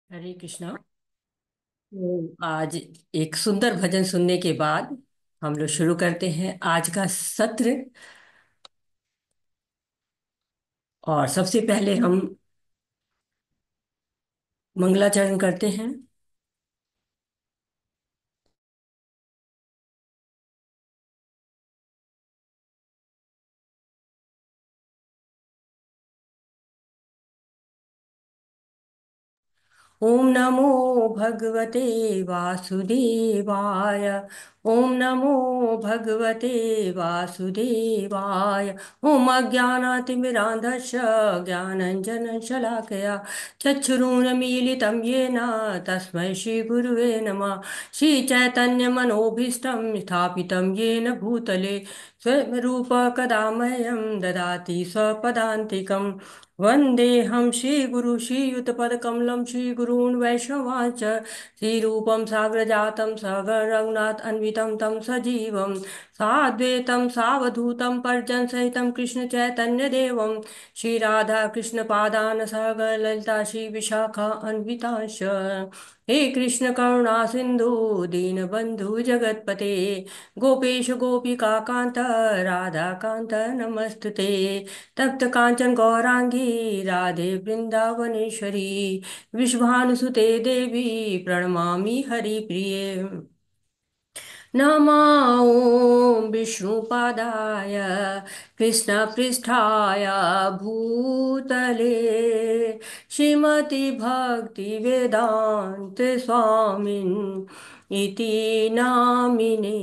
हरे कृष्णा। तो आज एक सुंदर भजन सुनने के बाद हम लोग शुरू करते हैं आज का सत्र। और सबसे पहले हम मंगलाचरण करते हैं। ओम नमो भगवते वासुदेवाय। ओम नमो भगवते वासुदेवाय। ओम अज्ञानातिमिरान्धस्य ज्ञानञ्जनशलाकया चक्षुरुन्मीलितं येन तस्मै श्रीगुरुवे नमः। श्रीचैतन्यमनोभीष्टं स्थापितं येन भूतले स्वयं रूप कदा मह्यं ददाति स्वपदान्तिकम्। वन्देऽहं श्रीगुरु श्रीयुतपदकमलं श्रीगुरून् वैष्णवांश्च श्रीरूपं साग्रजातं सगं रघुनाथ अन्वितं तं सजीवं साद्वैतं सावधूतं परिजनसहितं कृष्णचैतन्यदेवं श्रीराधा कृष्णपादान् सह ललिता श्रीविशाखा अन्वितांश्च। हे कृष्ण करुणा सिन्धु दीनबन्धु जगत्पते गोपेश गोपिका कान्त राधा कान्त नमस्तुते। तप्त कांचन गौरांगी राधे वृंदावनेश्वरी विश्वानुसुते देवी प्रणमामि हरिप्रिये। नमो विष्णुपादाय कृष्णपृष्ठाय भूतले श्रीमति भक्ति वेदांत स्वामिन् इति नामिने।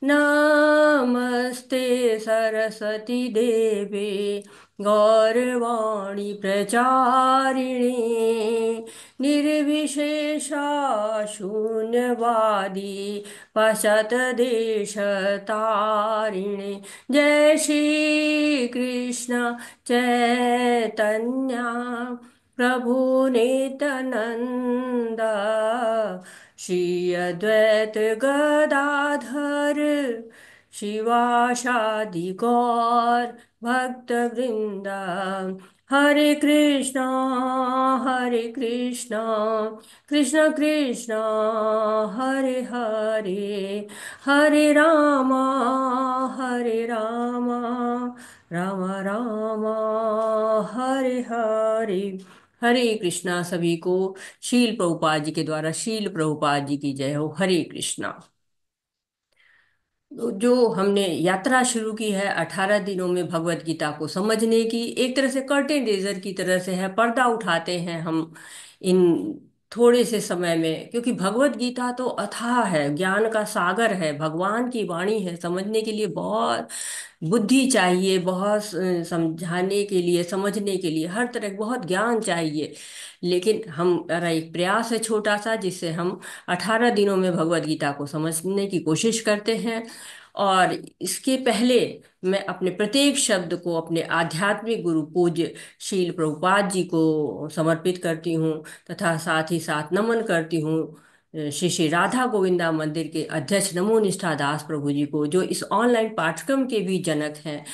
नमस्ते सरस्वती देवे गौरवाणी प्रचारिणे निर्विशेषा शून्यवादी पाश्चात्यदेशतारिणे। जय श्री कृष्ण चैतन्य प्रभु नित्यानंद श्री अद्वैत गदाधर शिवासादि गौर भक्तवृंदा। हरे कृष्णा कृष्ण कृष्ण हरे हरे हरे रामा राम राम हरे हरे। हरे कृष्णा सभी को। शील प्रभुपाद जी के द्वारा शील प्रभुपाद जी की जय हो। हरे कृष्णा। तो जो हमने यात्रा शुरू की है 18 दिनों में भगवत गीता को समझने की, एक तरह से कर्टेन रेजर की तरह से है, पर्दा उठाते हैं हम इन थोड़े से समय में, क्योंकि भगवत गीता तो अथाह है, ज्ञान का सागर है, भगवान की वाणी है। समझने के लिए बहुत बुद्धि चाहिए, बहुत समझाने के लिए, समझने के लिए हर तरह बहुत ज्ञान चाहिए। लेकिन हमारा एक प्रयास है छोटा सा, जिससे हम 18 दिनों में भगवत गीता को समझने की कोशिश करते हैं। और इसके पहले मैं अपने प्रत्येक शब्द को अपने आध्यात्मिक गुरु पूज्य शील प्रभुपाद जी को समर्पित करती हूँ, तथा साथ ही साथ नमन करती हूँ श्री श्री राधा गोविंदा मंदिर के अध्यक्ष नमो निष्ठा दास प्रभु जी को, जो इस ऑनलाइन पाठ्यक्रम के भी जनक हैं।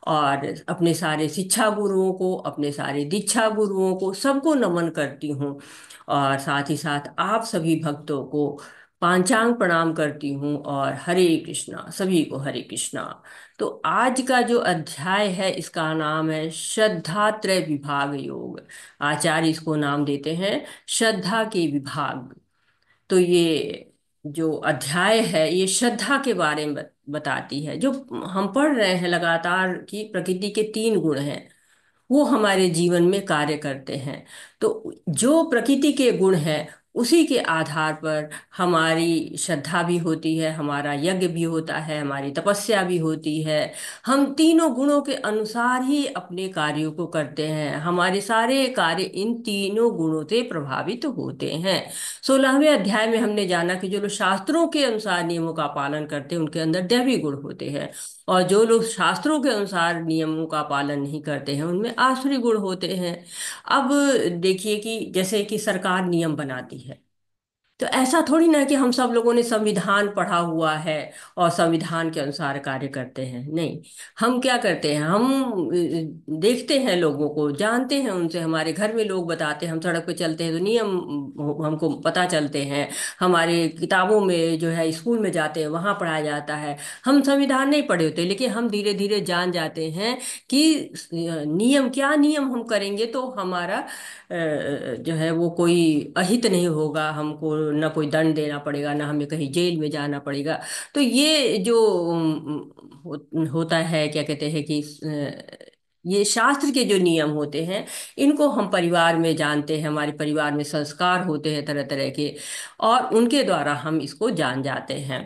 और अपने सारे शिक्षा गुरुओं को, अपने सारे दीक्षा गुरुओं को, सबको नमन करती हूँ। और साथ ही साथ आप सभी भक्तों को पांचांग प्रणाम करती हूँ। और हरे कृष्णा, सभी को हरे कृष्णा। तो आज का जो अध्याय है इसका नाम है श्रद्धा त्रय विभाग योग। आचार्य इसको नाम देते हैं श्रद्धा के विभाग। तो ये जो अध्याय है ये श्रद्धा के बारे में बताती है। जो हम पढ़ रहे हैं लगातार कि प्रकृति के 3 गुण हैं, वो हमारे जीवन में कार्य करते हैं। तो जो प्रकृति के गुण हैं उसी के आधार पर हमारी श्रद्धा भी होती है, हमारा यज्ञ भी होता है, हमारी तपस्या भी होती है। हम तीनों गुणों के अनुसार ही अपने कार्यों को करते हैं। हमारे सारे कार्य इन तीनों गुणों से प्रभावित होते हैं। 16वें अध्याय में हमने जाना कि जो लोग शास्त्रों के अनुसार नियमों का पालन करते हैं उनके अंदर दैवी गुण होते हैं, और जो लोग शास्त्रों के अनुसार नियमों का पालन नहीं करते हैं उनमें आसुरी गुण होते हैं। अब देखिए कि जैसे कि सरकार नियम बनाती है, तो ऐसा थोड़ी ना कि हम सब लोगों ने संविधान पढ़ा हुआ है और संविधान के अनुसार कार्य करते हैं, नहीं। हम क्या करते हैं, हम देखते हैं लोगों को, जानते हैं उनसे, हमारे घर में लोग बताते हैं, हम सड़क पे चलते हैं तो नियम हमको पता चलते हैं, हमारे किताबों में जो है, स्कूल में जाते हैं वहाँ पढ़ाया जाता है। हम संविधान नहीं पढ़े होते, लेकिन हम धीरे धीरे जान जाते हैं कि नियम क्या, नियम हम करेंगे तो हमारा जो है वो कोई अहित नहीं होगा, हमको ना कोई दंड देना पड़ेगा, ना हमें कहीं जेल में जाना पड़ेगा। तो ये जो होता है, क्या कहते हैं कि ये शास्त्र के जो नियम होते हैं, इनको हम परिवार में जानते हैं, हमारे परिवार में संस्कार होते हैं तरह तरह के, और उनके द्वारा हम इसको जान जाते हैं।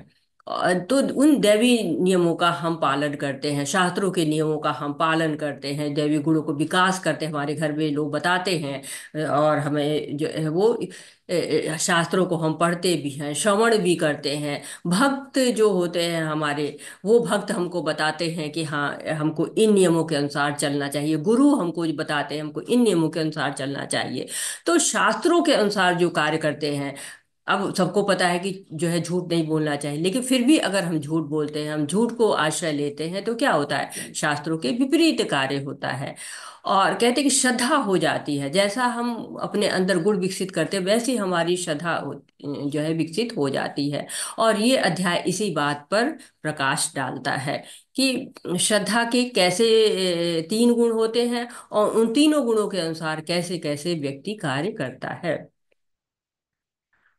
तो उन दैवी नियमों का हम पालन करते हैं, शास्त्रों के नियमों का हम पालन करते हैं, दैवी गुणों को विकास करते हैं, हमारे घर में लोग बताते हैं, और हमें जो है वो शास्त्रों को हम पढ़ते भी हैं, श्रवण भी करते हैं। भक्त जो होते हैं हमारे, वो भक्त हमको बताते हैं कि हाँ, हमको इन नियमों के अनुसार चलना चाहिए, गुरु हमको बताते हैं हमको इन नियमों के अनुसार चलना चाहिए। तो शास्त्रों के अनुसार जो कार्य करते हैं, अब सबको पता है कि जो है झूठ नहीं बोलना चाहिए, लेकिन फिर भी अगर हम झूठ बोलते हैं, हम झूठ को आश्रय लेते हैं, तो क्या होता है, शास्त्रों के विपरीत कार्य होता है। और कहते हैं कि श्रद्धा हो जाती है, जैसा हम अपने अंदर गुण विकसित करते हैं, वैसी हमारी श्रद्धा जो है विकसित हो जाती है। और ये अध्याय इसी बात पर प्रकाश डालता है कि श्रद्धा के कैसे तीन गुण होते हैं, और उन तीनों गुणों के अनुसार कैसे कैसे व्यक्ति कार्य करता है।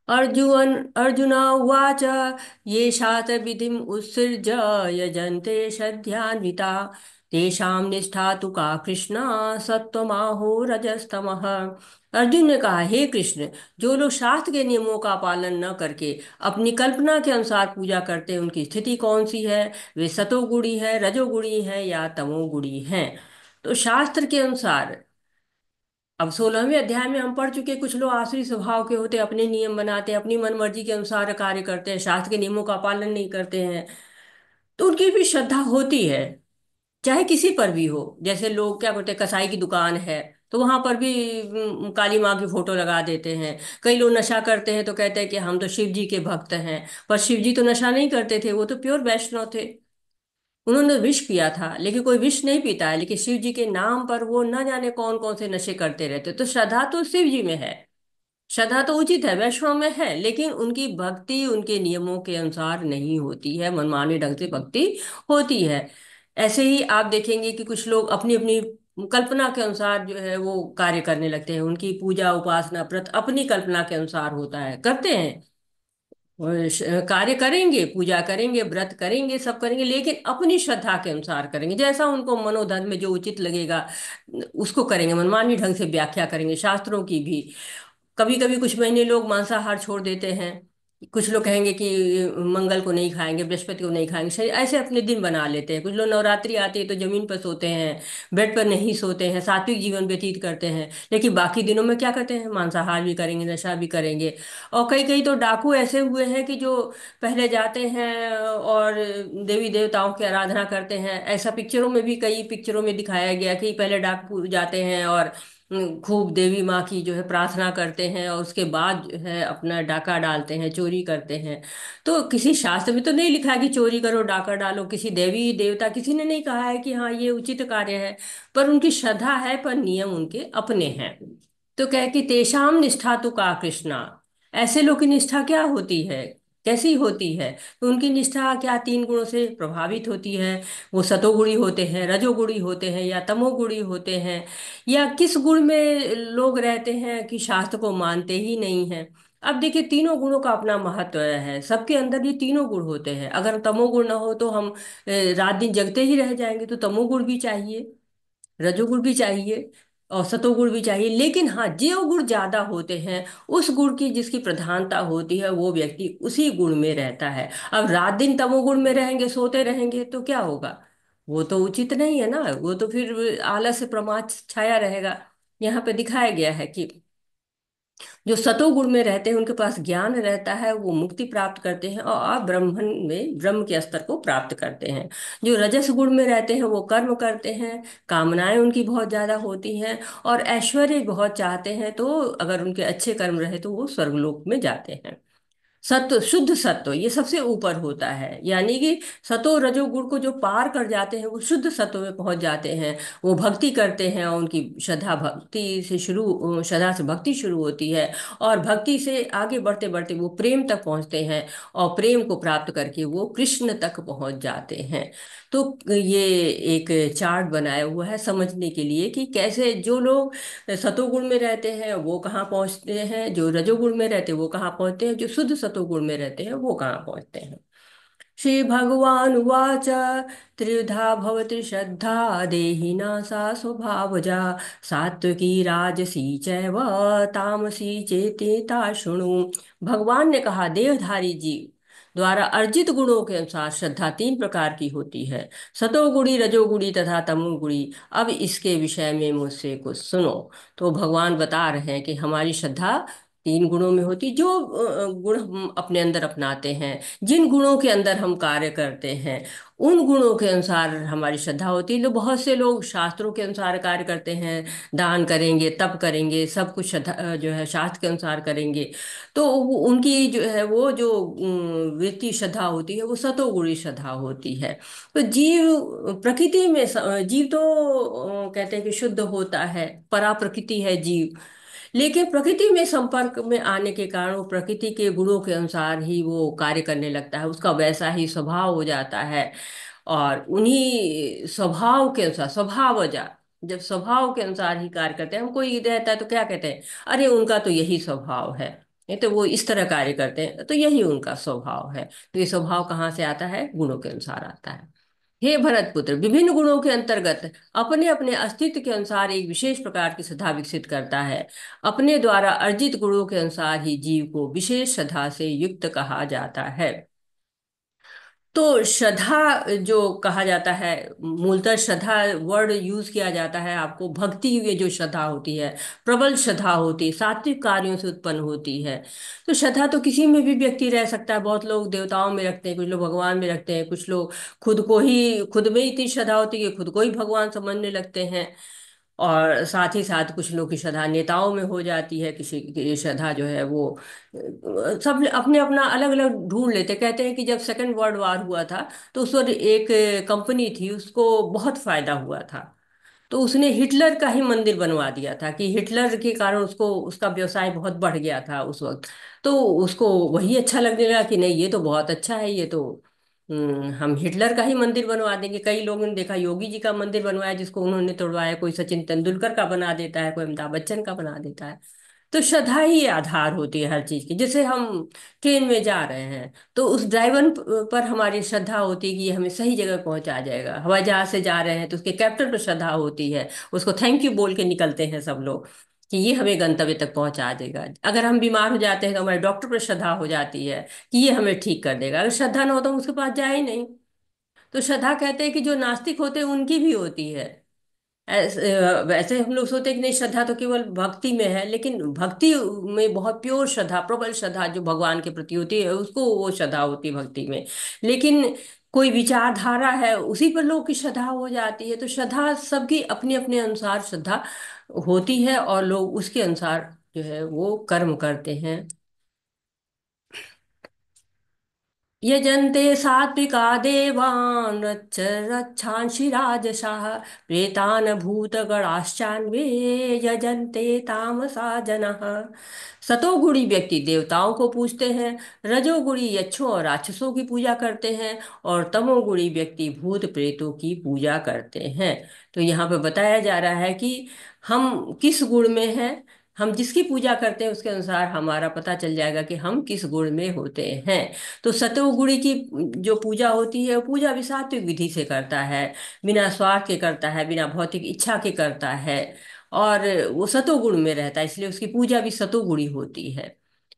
अर्जुन उवाच, ये शास्त्रविधिम् उत्सृज्य यजन्ते श्रद्धयान्विता, तेषां निष्ठा तु का कृष्ण, सत्वमाहो रजस्तमः। अर्जुन ने कहा, हे कृष्ण, जो लोग शास्त्र के नियमों का पालन न करके अपनी कल्पना के अनुसार पूजा करते हैं, उनकी स्थिति कौन सी है? वे सतोगुणी है, रजोगुणी है, या तमोगुणी है? तो शास्त्र के अनुसार, अब 16वें अध्याय में हम पढ़ चुके, कुछ लोग आसुरी स्वभाव के होते हैं, अपने नियम बनाते हैं, अपनी मनमर्जी के अनुसार कार्य करते हैं, शास्त्र के नियमों का पालन नहीं करते हैं। तो उनकी भी श्रद्धा होती है, चाहे किसी पर भी हो। जैसे लोग क्या करते हैं, कसाई की दुकान है तो वहां पर भी काली माँ की फोटो लगा देते हैं। कई लोग नशा करते हैं तो कहते हैं कि हम तो शिव जी के भक्त हैं, पर शिव जी तो नशा नहीं करते थे, वो तो प्योर वैष्णव थे। उन्होंने विष पिया था, लेकिन कोई विष नहीं पीता है, लेकिन शिव जी के नाम पर वो न जाने कौन कौन से नशे करते रहते। तो श्रद्धा तो शिव जी में है, श्रद्धा तो उचित है, वैष्णव में है, लेकिन उनकी भक्ति उनके नियमों के अनुसार नहीं होती है, मनमाने ढंग से भक्ति होती है। ऐसे ही आप देखेंगे कि कुछ लोग अपनी अपनी कल्पना के अनुसार जो है वो कार्य करने लगते हैं, उनकी पूजा उपासना व्रत अपनी कल्पना के अनुसार होता है, करते हैं, और कार्य करेंगे, पूजा करेंगे, व्रत करेंगे, सब करेंगे, लेकिन अपनी श्रद्धा के अनुसार करेंगे, जैसा उनको मनोधर्म में जो उचित लगेगा उसको करेंगे, मनमानी ढंग से व्याख्या करेंगे शास्त्रों की भी। कभी कभी कुछ महीने लोग मांसाहार छोड़ देते हैं, कुछ लोग कहेंगे कि मंगल को नहीं खाएंगे, बृहस्पति को नहीं खाएंगे, शरीर ऐसे अपने दिन बना लेते हैं। कुछ लोग नवरात्रि आती है तो जमीन पर सोते हैं, बेड पर नहीं सोते हैं, सात्विक जीवन व्यतीत करते हैं, लेकिन बाकी दिनों में क्या करते हैं, मांसाहार भी करेंगे, नशा भी करेंगे। और कई कई तो डाकू ऐसे हुए हैं कि जो पहले जाते हैं और देवी देवताओं की आराधना करते हैं। ऐसा पिक्चरों में भी, कई पिक्चरों में दिखाया गया कि पहले डाकू जाते हैं और खूब देवी माँ की जो है प्रार्थना करते हैं, और उसके बाद जो है अपना डाका डालते हैं, चोरी करते हैं। तो किसी शास्त्र में तो नहीं लिखा है कि चोरी करो, डाका डालो, किसी देवी देवता किसी ने नहीं कहा है कि हाँ ये उचित कार्य है, पर उनकी श्रद्धा है, पर नियम उनके अपने हैं। तो कह कि तेषाम निष्ठा तो का कृष्णा, ऐसे लोग की निष्ठा क्या होती है, कैसी होती है? तो उनकी निष्ठा क्या तीन गुणों से प्रभावित होती है? वो सतोगुणी होते हैं, रजोगुणी होते हैं, या तमोगुणी होते हैं? या किस गुण में लोग रहते हैं कि शास्त्र को मानते ही नहीं हैं? अब देखिए, तीनों गुणों का अपना महत्व है, सबके अंदर ये तीनों गुण होते हैं। अगर तमोगुण ना हो तो हम रात दिन जगते ही रह जाएंगे, तो तमोगुण भी चाहिए, रजोगुण भी चाहिए, और सतोगुण भी चाहिए। लेकिन हाँ, जो गुण ज्यादा होते हैं, उस गुण की जिसकी प्रधानता होती है, वो व्यक्ति उसी गुण में रहता है। अब रात दिन तमोगुण में रहेंगे, सोते रहेंगे, तो क्या होगा? वो तो उचित नहीं है ना, वो तो फिर आलस्य प्रमाद छाया रहेगा। यहाँ पे दिखाया गया है कि जो सतोगुण में रहते हैं उनके पास ज्ञान रहता है, वो मुक्ति प्राप्त करते हैं और ब्रह्मन में ब्रह्म के स्तर को प्राप्त करते हैं। जो रजस गुण में रहते हैं वो कर्म करते हैं, कामनाएं उनकी बहुत ज्यादा होती हैं और ऐश्वर्य बहुत चाहते हैं, तो अगर उनके अच्छे कर्म रहे तो वो स्वर्गलोक में जाते हैं। सत्व, शुद्ध सत्व ये सबसे ऊपर होता है, यानी कि सतो रजोगुण को जो पार कर जाते हैं वो शुद्ध सत्व में पहुंच जाते हैं। वो भक्ति करते हैं और उनकी श्रद्धा भक्ति से शुरू, श्रद्धा से भक्ति शुरू होती है और भक्ति से आगे बढ़ते बढ़ते वो प्रेम तक पहुंचते हैं और प्रेम को प्राप्त करके वो कृष्ण तक पहुंच जाते हैं। तो ये एक चार्ट बनाया हुआ है समझने के लिए कि कैसे जो लोग सतोगुण में रहते हैं वो कहाँ पहुंचते हैं, जो रजोगुण में रहते हैं वो कहाँ पहुंचते हैं, जो शुद्ध सतोगुण में रहते हैं वो कहाँ पहुंचते हैं। श्री भगवान उवाच त्रिविधा भवति श्रद्धा देहिना सा स्वभावजा सात्विकी राजसी चैव तामसी चेति ता शृणु। भगवान ने कहा, देहधारी जीव द्वारा अर्जित गुणों के अनुसार श्रद्धा तीन प्रकार की होती है, सतोगुणी, रजोगुणी तथा तमोगुणी। अब इसके विषय में मुझसे कुछ सुनो। तो भगवान बता रहे हैं कि हमारी श्रद्धा तीन गुणों में होती, जो गुण हम अपने अंदर अपनाते हैं, जिन गुणों के अंदर हम कार्य करते हैं, उन गुणों के अनुसार हमारी श्रद्धा होती है। तो बहुत से लोग शास्त्रों के अनुसार कार्य करते हैं, दान करेंगे, तप करेंगे, सब कुछ श्रद्धा जो है शास्त्र के अनुसार करेंगे, तो उनकी जो है वो जो वृत्ति श्रद्धा होती है वो सतोगुणी श्रद्धा होती है। तो जीव प्रकृति में जीव तो कहते हैं कि शुद्ध होता है, परा प्रकृति है जीव, लेकिन प्रकृति में संपर्क में आने के कारण वो प्रकृति के गुणों के अनुसार ही वो कार्य करने लगता है, उसका वैसा ही स्वभाव हो जाता है। और उन्हीं स्वभाव के अनुसार, स्वभावजा, जब स्वभाव के अनुसार ही कार्य करते हैं, हम कोई रहता है तो क्या कहते हैं, अरे उनका तो यही स्वभाव है, ये तो वो इस तरह कार्य करते हैं तो यही उनका स्वभाव है। तो ये स्वभाव कहाँ से आता है, गुणों के अनुसार आता है। हे भरत पुत्र, विभिन्न गुणों के अंतर्गत अपने अपने अस्तित्व के अनुसार एक विशेष प्रकार की श्रद्धा विकसित करता है। अपने द्वारा अर्जित गुणों के अनुसार ही जीव को विशेष श्रद्धा से युक्त कहा जाता है। तो श्रद्धा जो कहा जाता है, मूलतः श्रद्धा वर्ड यूज किया जाता है आपको भक्ति में, जो श्रद्धा होती है प्रबल श्रद्धा होती है, सात्विक कार्यों से उत्पन्न होती है। तो श्रद्धा तो किसी में भी व्यक्ति रह सकता है, बहुत लोग देवताओं में रखते हैं, कुछ लोग भगवान में रखते हैं, कुछ लोग खुद में इतनी श्रद्धा होती है कि खुद को ही भगवान समझने लगते हैं। और साथ ही साथ कुछ लोग की श्रद्धा नेताओं में हो जाती है, किसी की श्रद्धा जो है वो सब अपने अपना अलग अलग ढूंढ लेते। कहते हैं कि जब सेकंड वर्ल्ड वार हुआ था तो उस वक्त एक कंपनी थी, उसको बहुत फायदा हुआ था, तो उसने हिटलर का ही मंदिर बनवा दिया था कि हिटलर के कारण उसको, उसका व्यवसाय बहुत बढ़ गया था उस वक्त। तो उसको वही अच्छा लगने लगा कि नहीं ये तो बहुत अच्छा है, ये तो हम हिटलर का ही मंदिर बनवा देंगे। कई लोगों ने देखा योगी जी का मंदिर बनवाया जिसको उन्होंने तोड़वाया, कोई सचिन तेंदुलकर का बना देता है, कोई अमिताभ बच्चन का बना देता है। तो श्रद्धा ही आधार होती है हर चीज की। जैसे हम ट्रेन में जा रहे हैं तो उस ड्राइवर पर हमारी श्रद्धा होती है कि ये हमें सही जगह पहुंचा जाएगा। हवाई जहाज से जा रहे हैं तो उसके कैप्टन पर श्रद्धा होती है, उसको थैंक यू बोल के निकलते हैं सब लोग कि ये हमें गंतव्य तक पहुंचा देगा। अगर हम बीमार हो जाते हैं तो हमारे डॉक्टर पर श्रद्धा हो जाती है कि ये हमें ठीक कर देगा। अगर श्रद्धा ना हो तो हम उसके पास जाए ही नहीं। तो श्रद्धा कहते हैं कि जो नास्तिक होते हैं उनकी भी होती है। वैसे हम लोग सोचते हैं कि नहीं श्रद्धा तो केवल भक्ति में है, लेकिन भक्ति में बहुत प्योर श्रद्धा, प्रबल श्रद्धा जो भगवान के प्रति होती है उसको वो श्रद्धा होती है भक्ति में। लेकिन कोई विचारधारा है उसी पर लोग की श्रद्धा हो जाती है। तो श्रद्धा सबकी अपने अपने अनुसार श्रद्धा होती है और लोग उसके अनुसार जो है वो कर्म करते हैं। यजन्ते सात्विका देवान् रक्षांसि राजसाः प्रेतान् भूतगणाश्चान्वे यजन्ते तामसा जनः। सतोगुणी व्यक्ति देवताओं को पूजते हैं, रजोगुणी यक्षों और राक्षसों की पूजा करते हैं और तमोगुणी व्यक्ति भूत प्रेतों की पूजा करते हैं। तो यहाँ पे बताया जा रहा है कि हम किस गुण में हैं, हम जिसकी पूजा करते हैं उसके अनुसार हमारा पता चल जाएगा कि हम किस गुण में होते हैं। तो सतोगुणी की जो पूजा होती है वो पूजा भी सात्विक विधि से करता है, बिना स्वार्थ के करता है, बिना भौतिक इच्छा के करता है, और वो सतोगुण में रहता है, इसलिए उसकी पूजा भी सतोगुणी होती है।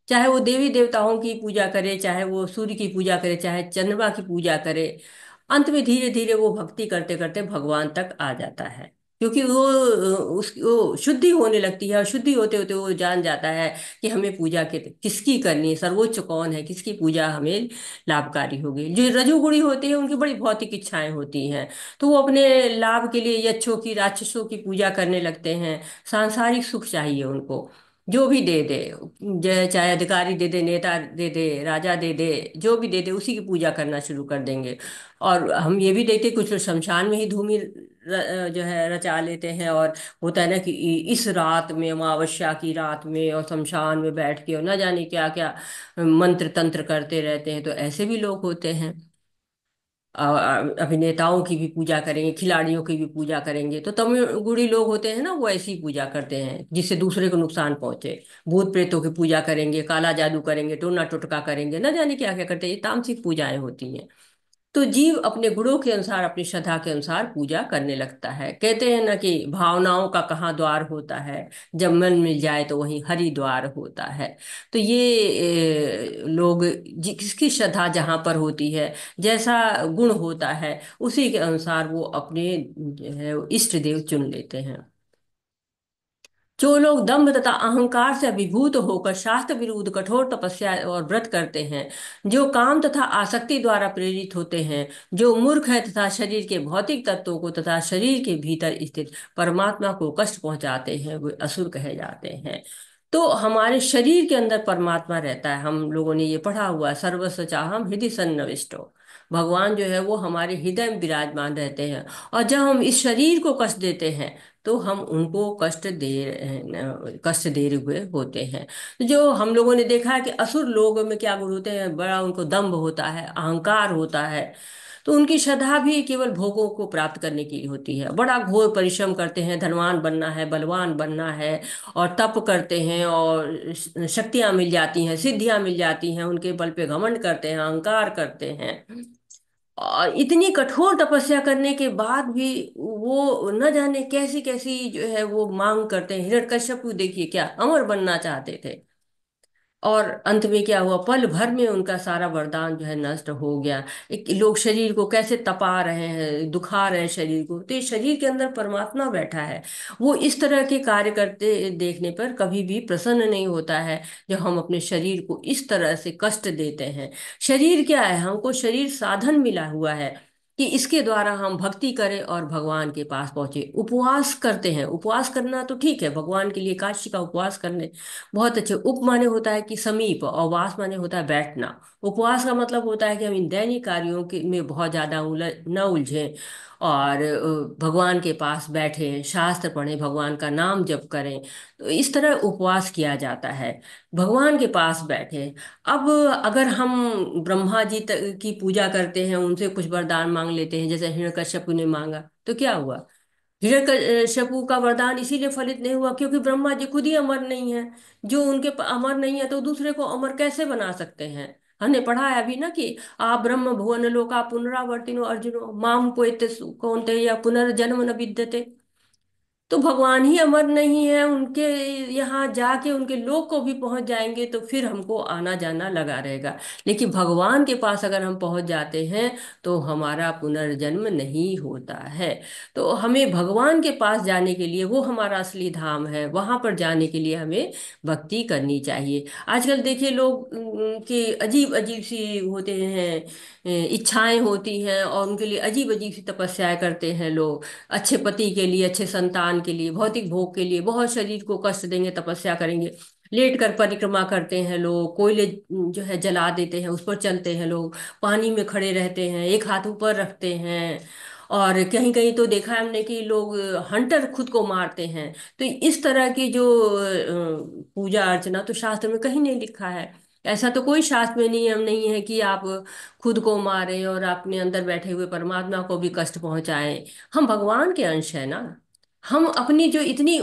चाहे वो देवी देवताओं की पूजा करे, चाहे वो सूर्य की पूजा करे, चाहे चंद्रमा की पूजा करे, अंत में धीरे धीरे वो भक्ति करते करते भगवान तक आ जाता है, क्योंकि वो शुद्धि होने लगती है, और शुद्धि होते होते वो जान जाता है कि हमें पूजा के किसकी करनी है, सर्वोच्च कौन है, किसकी पूजा हमें लाभकारी होगी। जो रजोगुणी होती है उनकी बड़ी भौतिक इच्छाएं होती हैं, तो वो अपने लाभ के लिए यक्षों की, राक्षसों की पूजा करने लगते हैं। सांसारिक सुख चाहिए उनको, जो भी दे दे, चाहे अधिकारी दे दे, नेता दे दे, राजा दे दे, जो भी दे दे उसी की पूजा करना शुरू कर देंगे। और हम ये भी देखते, कुछ लोग शमशान में ही धूमि जो है रचा लेते हैं। और होता है ना कि इस रात में, अमावस्या की रात में, और शमशान में बैठ के और न जाने क्या क्या मंत्र तंत्र करते रहते हैं। तो ऐसे भी लोग होते हैं। अभिनेताओं की भी पूजा करेंगे, खिलाड़ियों की भी पूजा करेंगे। तो तमिलगुड़ी लोग होते हैं ना, वो ऐसी पूजा करते हैं जिससे दूसरे को नुकसान पहुंचे। भूत प्रेतों की पूजा करेंगे, काला जादू करेंगे, टोना टोटका करेंगे, न जाने क्या क्या करते हैं। ये तामसिक पूजाएं होती हैं। तो जीव अपने गुणों के अनुसार, अपनी श्रद्धा के अनुसार पूजा करने लगता है। कहते हैं ना कि भावनाओं का कहाँ द्वार होता है, जब मन मिल जाए तो वहीं हरिद्वार होता है। तो ये लोग जिसकी श्रद्धा जहाँ पर होती है, जैसा गुण होता है, उसी के अनुसार वो अपने जो है इष्ट देव चुन लेते हैं। जो लोग दंभ तथा अहंकार से अभिभूत होकर शास्त्र विरुद्ध कठोर तपस्या और व्रत करते हैं, जो काम तथा आसक्ति द्वारा प्रेरित होते हैं, जो मूर्ख है तथा शरीर के भौतिक तत्वों को तथा शरीर के भीतर स्थित परमात्मा को कष्ट पहुंचाते हैं, वे असुर कहे जाते हैं। तो हमारे शरीर के अंदर परमात्मा रहता है। हम लोगों ने ये पढ़ा हुआ है, सर्वस्य चाहम हृदय सन्निविष्टो। भगवान जो है वो हमारे हृदय में विराजमान रहते हैं। और जब हम इस शरीर को कष्ट देते हैं, तो हम उनको कष्ट दे हुए होते हैं। तो जो हम लोगों ने देखा है कि असुर लोगों में क्या गुण होते हैं, बड़ा उनको दंभ होता है, अहंकार होता है। तो उनकी श्रद्धा भी केवल भोगों को प्राप्त करने की होती है। बड़ा घोर परिश्रम करते हैं, धनवान बनना है, बलवान बनना है, और तप करते हैं, और शक्तियां मिल जाती हैं, सिद्धियां मिल जाती हैं, उनके बल पे घमंड करते हैं, अहंकार करते हैं। और इतनी कठोर तपस्या करने के बाद भी वो न जाने कैसी कैसी जो है वो मांग करते हैं। हिरण्यकश्यप को देखिए, क्या अमर बनना चाहते थे, और अंत में क्या हुआ, पल भर में उनका सारा वरदान जो है नष्ट हो गया। एक लोग शरीर को कैसे तपा रहे हैं, दुखा रहे हैं शरीर को, तो ये शरीर के अंदर परमात्मा बैठा है। वो इस तरह के कार्य करते देखने पर कभी भी प्रसन्न नहीं होता है, जब हम अपने शरीर को इस तरह से कष्ट देते हैं। शरीर क्या है, हमको शरीर साधन मिला हुआ है कि इसके द्वारा हम भक्ति करें और भगवान के पास पहुंचे। उपवास करते हैं, उपवास करना तो ठीक है, भगवान के लिए काशी का उपवास करने बहुत अच्छे। उप माने होता है कि समीप, और वास माने होता है बैठना। उपवास का मतलब होता है कि हम इन दैनिक कार्यों के में बहुत ज्यादा न उलझें, और भगवान के पास बैठें, शास्त्र पढ़ें, भगवान का नाम जप करें। तो इस तरह उपवास किया जाता है, भगवान के पास बैठे। अब अगर हम ब्रह्मा जी की पूजा करते हैं, उनसे कुछ वरदान मांग लेते हैं, जैसे हिरण्यकश्यप ने मांगा, तो क्या हुआ? हिरण्यकशिपु का वरदान इसीलिए फलित नहीं हुआ क्योंकि ब्रह्मा जी खुद ही अमर नहीं है। जो उनके अमर नहीं है तो दूसरे को अमर कैसे बना सकते हैं? हमने पढ़ा है अभी ना कि आ ब्रह्म भुवन लोका पुनरावर्तिनो अर्जुनो माम पोयते कौन्तेय या पुनर्जन्म न विद्यते। तो भगवान ही अमर नहीं है, उनके यहाँ जाके उनके लोक को भी पहुंच जाएंगे तो फिर हमको आना जाना लगा रहेगा। लेकिन भगवान के पास अगर हम पहुंच जाते हैं, तो हमारा पुनर्जन्म नहीं होता है। तो हमें भगवान के पास जाने के लिए, वो हमारा असली धाम है, वहां पर जाने के लिए हमें भक्ति करनी चाहिए। आजकल देखिए लोग के अजीब अजीब सी होते हैं, इच्छाएं होती हैं, और उनके लिए अजीब अजीब सी तपस्याएं करते हैं लोग। अच्छे पति के लिए, अच्छे संतान के लिए, भौतिक भोग के लिए बहुत शरीर को कष्ट देंगे, तपस्या करेंगे। लेट कर परिक्रमा करते हैं लोग, कोयले जो है जला देते हैं, उस पर चलते हैं लोग, पानी में खड़े रहते हैं, एक हाथ ऊपर रखते हैं। और कहीं कहीं तो देखा है हमने कि लोग हंटर खुद को मारते हैं। तो इस तरह की जो पूजा अर्चना तो शास्त्र में कहीं नहीं लिखा है। ऐसा तो कोई शास्त्र में नियम नहीं है कि आप खुद को मारें और अपने अंदर बैठे हुए परमात्मा को भी कष्ट पहुंचाएं। हम भगवान के अंश है ना। हम अपनी जो इतनी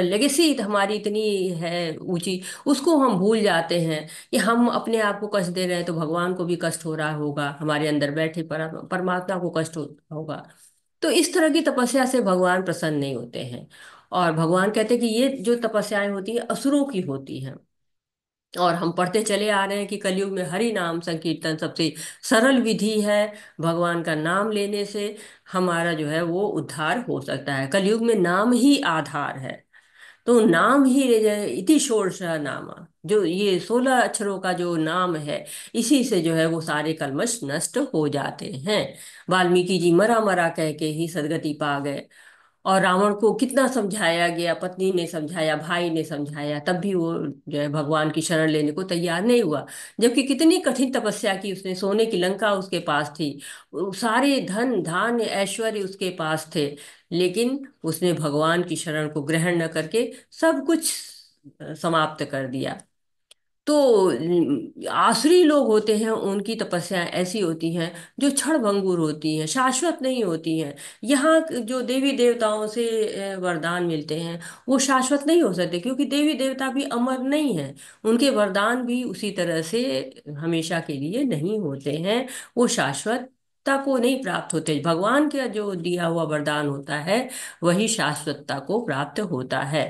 लेगेसी हमारी इतनी है ऊंची, उसको हम भूल जाते हैं कि हम अपने आप को कष्ट दे रहे हैं तो भगवान को भी कष्ट हो रहा होगा, हमारे अंदर बैठे परमात्मा को कष्ट होगा। तो इस तरह की तपस्या से भगवान प्रसन्न नहीं होते हैं। और भगवान कहते हैं कि ये जो तपस्याएं होती है असुरों की होती हैं। और हम पढ़ते चले आ रहे हैं कि कलयुग में हरि नाम संकीर्तन सबसे सरल विधि है। भगवान का नाम लेने से हमारा जो है वो उद्धार हो सकता है। कलयुग में नाम ही आधार है। तो नाम ही इति षोडश नाम, जो ये 16 अक्षरों का जो नाम है, इसी से जो है वो सारे कल्मश नष्ट हो जाते हैं। वाल्मीकि जी मरा मरा कह के ही सदगति पा गए। और रावण को कितना समझाया गया, पत्नी ने समझाया, भाई ने समझाया, तब भी वो जो है भगवान की शरण लेने को तैयार नहीं हुआ। जबकि कितनी कठिन तपस्या की उसने, सोने की लंका उसके पास थी, वो सारे धन धान्य ऐश्वर्य उसके पास थे, लेकिन उसने भगवान की शरण को ग्रहण न करके सब कुछ समाप्त कर दिया। तो आसुरी लोग होते हैं, उनकी तपस्या ऐसी होती हैं जो क्षण भंगुर होती हैं, शाश्वत नहीं होती हैं। यहाँ जो देवी देवताओं से वरदान मिलते हैं वो शाश्वत नहीं हो सकते, क्योंकि देवी देवता भी अमर नहीं हैं। उनके वरदान भी उसी तरह से हमेशा के लिए नहीं होते हैं। वो शाश्वतता को नहीं प्राप्त होते। भगवान का जो दिया हुआ वरदान होता है वही शाश्वतता को प्राप्त होता है।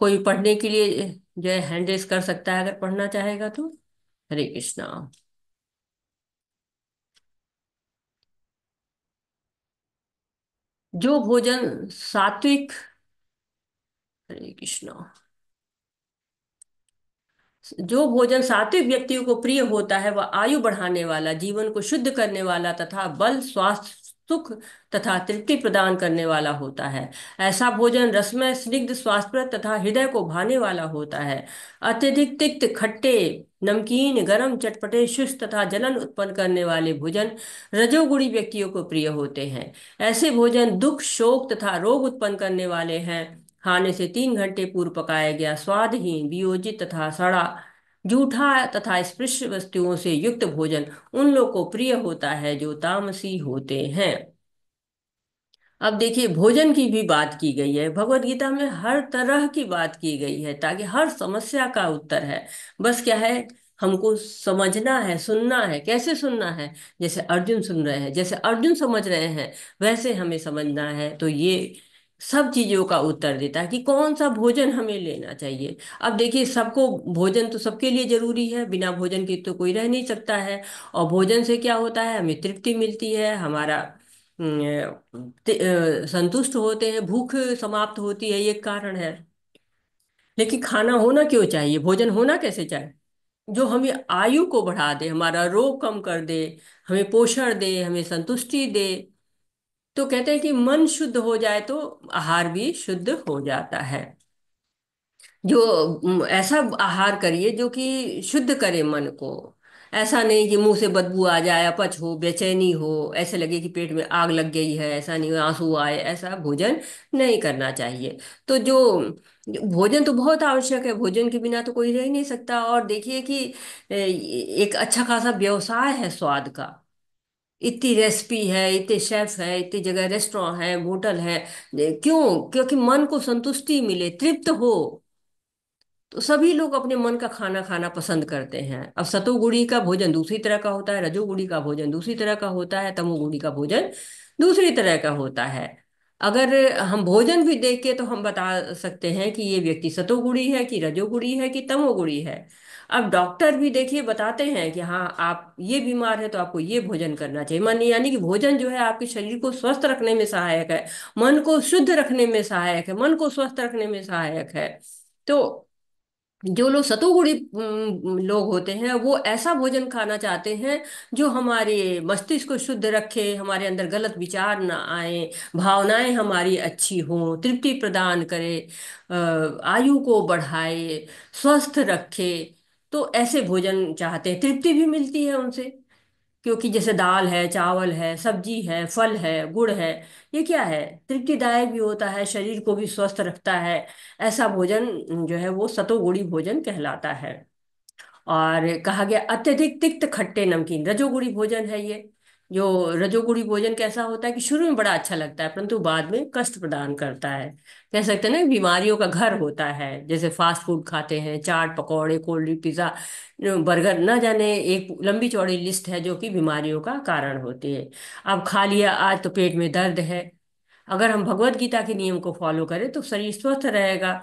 कोई पढ़ने के लिए जो है हैंड रेस कर सकता है, अगर पढ़ना चाहेगा तो। हरे कृष्णा। जो भोजन सात्विक, हरे कृष्णा, जो भोजन सात्विक व्यक्तियों को प्रिय होता है वह आयु बढ़ाने वाला, जीवन को शुद्ध करने वाला तथा बल, स्वास्थ्य, सुख तथा तृप्ति प्रदान करने वाला होता है। ऐसा भोजन रसमय, स्निग्ध, स्वास्थ्यप्रद तथा हृदय को भाने वाला होता है। अत्यधिक तिक्त, खट्टे, नमकीन, गरम, चटपटे, शुष्क तथा जलन उत्पन्न करने वाले भोजन रजोगुणी व्यक्तियों को प्रिय होते हैं। ऐसे भोजन दुख, शोक तथा रोग उत्पन्न करने वाले हैं। खाने से 3 घंटे पूर्व पकाया गया स्वादहीन, वियोजित तथा सड़ा, जूठा तथा स्पृश्य वस्तुओं से युक्त भोजन उन लोग को प्रिय होता है जो तामसी होते हैं। अब देखिए, भोजन की भी बात की गई है भगवत गीता में, हर तरह की बात की गई है, ताकि हर समस्या का उत्तर है। बस क्या है, हमको समझना है, सुनना है। कैसे सुनना है? जैसे अर्जुन सुन रहे हैं, जैसे अर्जुन समझ रहे हैं, वैसे हमें समझना है। तो ये सब चीजों का उत्तर देता है कि कौन सा भोजन हमें लेना चाहिए। अब देखिए, सबको भोजन तो सबके लिए जरूरी है, बिना भोजन के तो कोई रह नहीं सकता है। और भोजन से क्या होता है, हमें तृप्ति मिलती है, हमारा संतुष्ट होते हैं, भूख समाप्त होती है, ये कारण है। लेकिन खाना होना क्यों चाहिए, भोजन होना कैसे चाहिए? जो हमें आयु को बढ़ा दे, हमारा रोग कम कर दे, हमें पोषण दे, हमें संतुष्टि दे। तो कहते हैं कि मन शुद्ध हो जाए तो आहार भी शुद्ध हो जाता है। जो ऐसा आहार करिए जो कि शुद्ध करे मन को। ऐसा नहीं कि मुंह से बदबू आ जाए, अपच हो, बेचैनी हो, ऐसे लगे कि पेट में आग लग गई है, ऐसा नहीं, आंसू आए, ऐसा भोजन नहीं करना चाहिए। तो भोजन तो बहुत आवश्यक है, भोजन के बिना तो कोई रह ही नहीं सकता। और देखिए कि एक अच्छा खासा व्यवसाय है स्वाद का। इतनी रेसिपी है, इतने शेफ है, इतनी जगह रेस्टोरेंट है, होटल है। क्यों? क्योंकि मन को संतुष्टि मिले, तृप्त हो। तो सभी लोग अपने मन का खाना खाना पसंद करते हैं। अब सतोगुणी का भोजन दूसरी तरह का होता है, रजोगुणी का भोजन दूसरी तरह का होता है, तमोगुणी का भोजन दूसरी तरह का होता है। अगर हम भोजन भी देख के तो हम बता सकते हैं कि ये व्यक्ति सतोगुणी है कि रजोगुणी है कि तमोगुणी है। अब डॉक्टर भी देखिए बताते हैं कि हाँ, आप ये बीमार है तो आपको ये भोजन करना चाहिए। मन यानी कि भोजन जो है आपके शरीर को स्वस्थ रखने में सहायक है, मन को शुद्ध रखने में सहायक है, मन को स्वस्थ रखने में सहायक है। तो जो लोग सतोगुणी लोग होते हैं वो ऐसा भोजन खाना चाहते हैं जो हमारे मस्तिष्क को शुद्ध रखे, हमारे अंदर गलत विचार ना आए, भावनाएं हमारी अच्छी हों, तृप्ति प्रदान करे, आयु को बढ़ाए, स्वस्थ रखे। तो ऐसे भोजन चाहते हैं, तृप्ति भी मिलती है उनसे। क्योंकि जैसे दाल है, चावल है, सब्जी है, फल है, गुड़ है, ये क्या है, तृप्तिदायक भी होता है, शरीर को भी स्वस्थ रखता है। ऐसा भोजन जो है वो सतोगुणी भोजन कहलाता है। और कहा गया अत्यधिक तिक्त, खट्टे, नमकीन रजोगुणी भोजन है ये। जो रजोगुणी भोजन कैसा होता है कि शुरू में बड़ा अच्छा लगता है परंतु बाद में कष्ट प्रदान करता है। कह सकते हैं ना, बीमारियों का घर होता है। जैसे फास्ट फूड खाते हैं, चाट, पकौड़े, कोल्ड ड्रिंक, पिज्जा, बर्गर, ना जाने एक लंबी चौड़ी लिस्ट है जो कि बीमारियों का कारण होती है। अब खा लिया आज तो पेट में दर्द है। अगर हम भगवत गीता के नियम को फॉलो करें तो शरीर स्वस्थ रहेगा।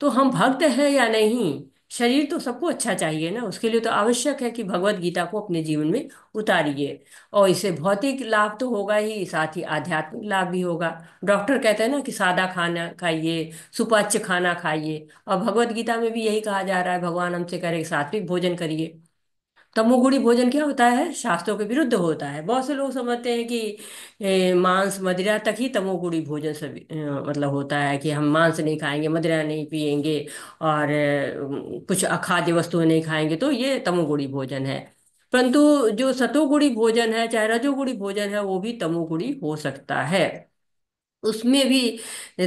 तो हम भक्त हैं या नहीं, शरीर तो सबको अच्छा चाहिए ना, उसके लिए तो आवश्यक है कि भगवत गीता को अपने जीवन में उतारिए। और इससे भौतिक लाभ तो होगा ही, साथ ही आध्यात्मिक लाभ भी होगा। डॉक्टर कहते हैं ना कि सादा खाना खाइए, सुपाच्य खाना खाइए, और भगवत गीता में भी यही कहा जा रहा है, भगवान हमसे कह सात्विक भोजन करिए। तमोगुणी भोजन क्या होता है? शास्त्रों के विरुद्ध होता है। बहुत से लोग समझते हैं कि मांस मदिरा तक ही तमोगुणी भोजन सभी मतलब होता है कि हम मांस नहीं खाएंगे, मदिरा नहीं पिएंगे, और कुछ अखाद्य वस्तुएं नहीं खाएंगे तो ये तमोगुणी भोजन है। परंतु जो सतोगुणी भोजन है, चाहे रजोगुणी भोजन है, वो भी तमोगुणी हो सकता है। उसमें भी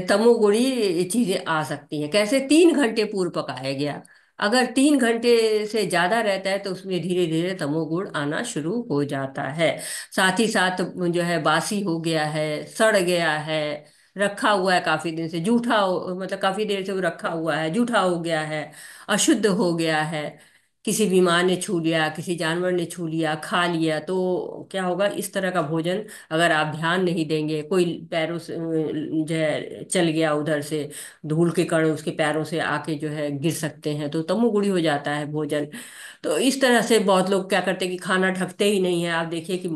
तमोगुणी चीजें आ सकती हैं। कैसे? 3 घंटे पूर्व पकाया गया, अगर 3 घंटे से ज्यादा रहता है तो उसमें धीरे धीरे तमोगुण आना शुरू हो जाता है। साथ ही साथ जो है बासी हो गया है, सड़ गया है, रखा हुआ है काफी दिन से, मतलब काफी देर से वो रखा हुआ है, जूठा हो गया है, अशुद्ध हो गया है, किसी बीमार ने छू लिया, किसी जानवर ने छू लिया, खा लिया, तो क्या होगा? इस तरह का भोजन अगर आप ध्यान नहीं देंगे, कोई पैरों से जो है चल गया उधर से, धूल के कण उसके पैरों से आके जो है गिर सकते हैं, तो तमोगुणी हो जाता है भोजन। तो इस तरह से बहुत लोग क्या करते हैं कि खाना ढकते ही नहीं है। आप देखिए कि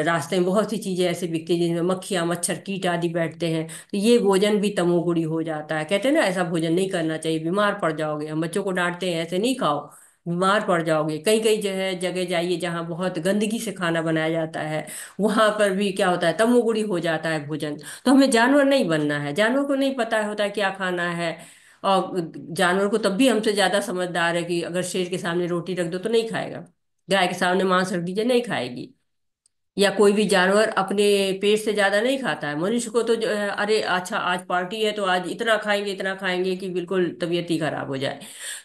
रास्ते में बहुत सी चीजें ऐसे बिकती हैं जिनमें मक्खियां मच्छर कीट आदि बैठते हैं, तो ये भोजन भी तमोगुणी हो जाता है। कहते हैं ना ऐसा भोजन नहीं करना चाहिए, बीमार पड़ जाओगे। हम बच्चों को डांटते हैं ऐसे नहीं खाओ, बीमार पड़ जाओगे। कई कई जो है जगह जाइए जहाँ बहुत गंदगी से खाना बनाया जाता है, वहां पर भी क्या होता है? तमोगुणी हो जाता है भोजन। तो हमें जानवर नहीं बनना है, जानवर को नहीं पता होता है क्या खाना है। और जानवर को तब भी हमसे ज्यादा समझदार है कि अगर शेर के सामने रोटी रख दो तो नहीं खाएगा, गाय के सामने मांस रख दीजिए नहीं खाएगी, या कोई भी जानवर अपने पेट से ज्यादा नहीं खाता है। मनुष्य को तो जो है, अरे अच्छा आज पार्टी है तो आज इतना खाएंगे कि बिल्कुल तबीयत ही खराब हो जाए।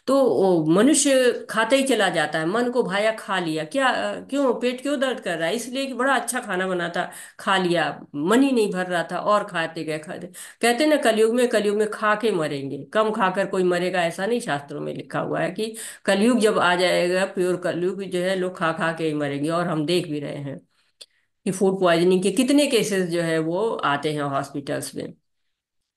तो वो मनुष्य खाते ही चला जाता है, मन को भाया खा लिया, क्या क्यों पेट क्यों दर्द कर रहा है? इसलिए कि बड़ा अच्छा खाना बना था, खा लिया, मन ही नहीं भर रहा था और खाते गए खाते। कहते हैं ना कलयुग में खा के मरेंगे, कम खाकर कोई मरेगा ऐसा नहीं, शास्त्रों में लिखा हुआ है कि कलयुग जब आ जाएगा, प्योर कलयुग, जो है लोग खा खा के ही मरेंगे। और हम देख भी रहे हैं कि फूड पॉइजनिंग के कितने केसेस जो है वो आते हैं हॉस्पिटल्स में।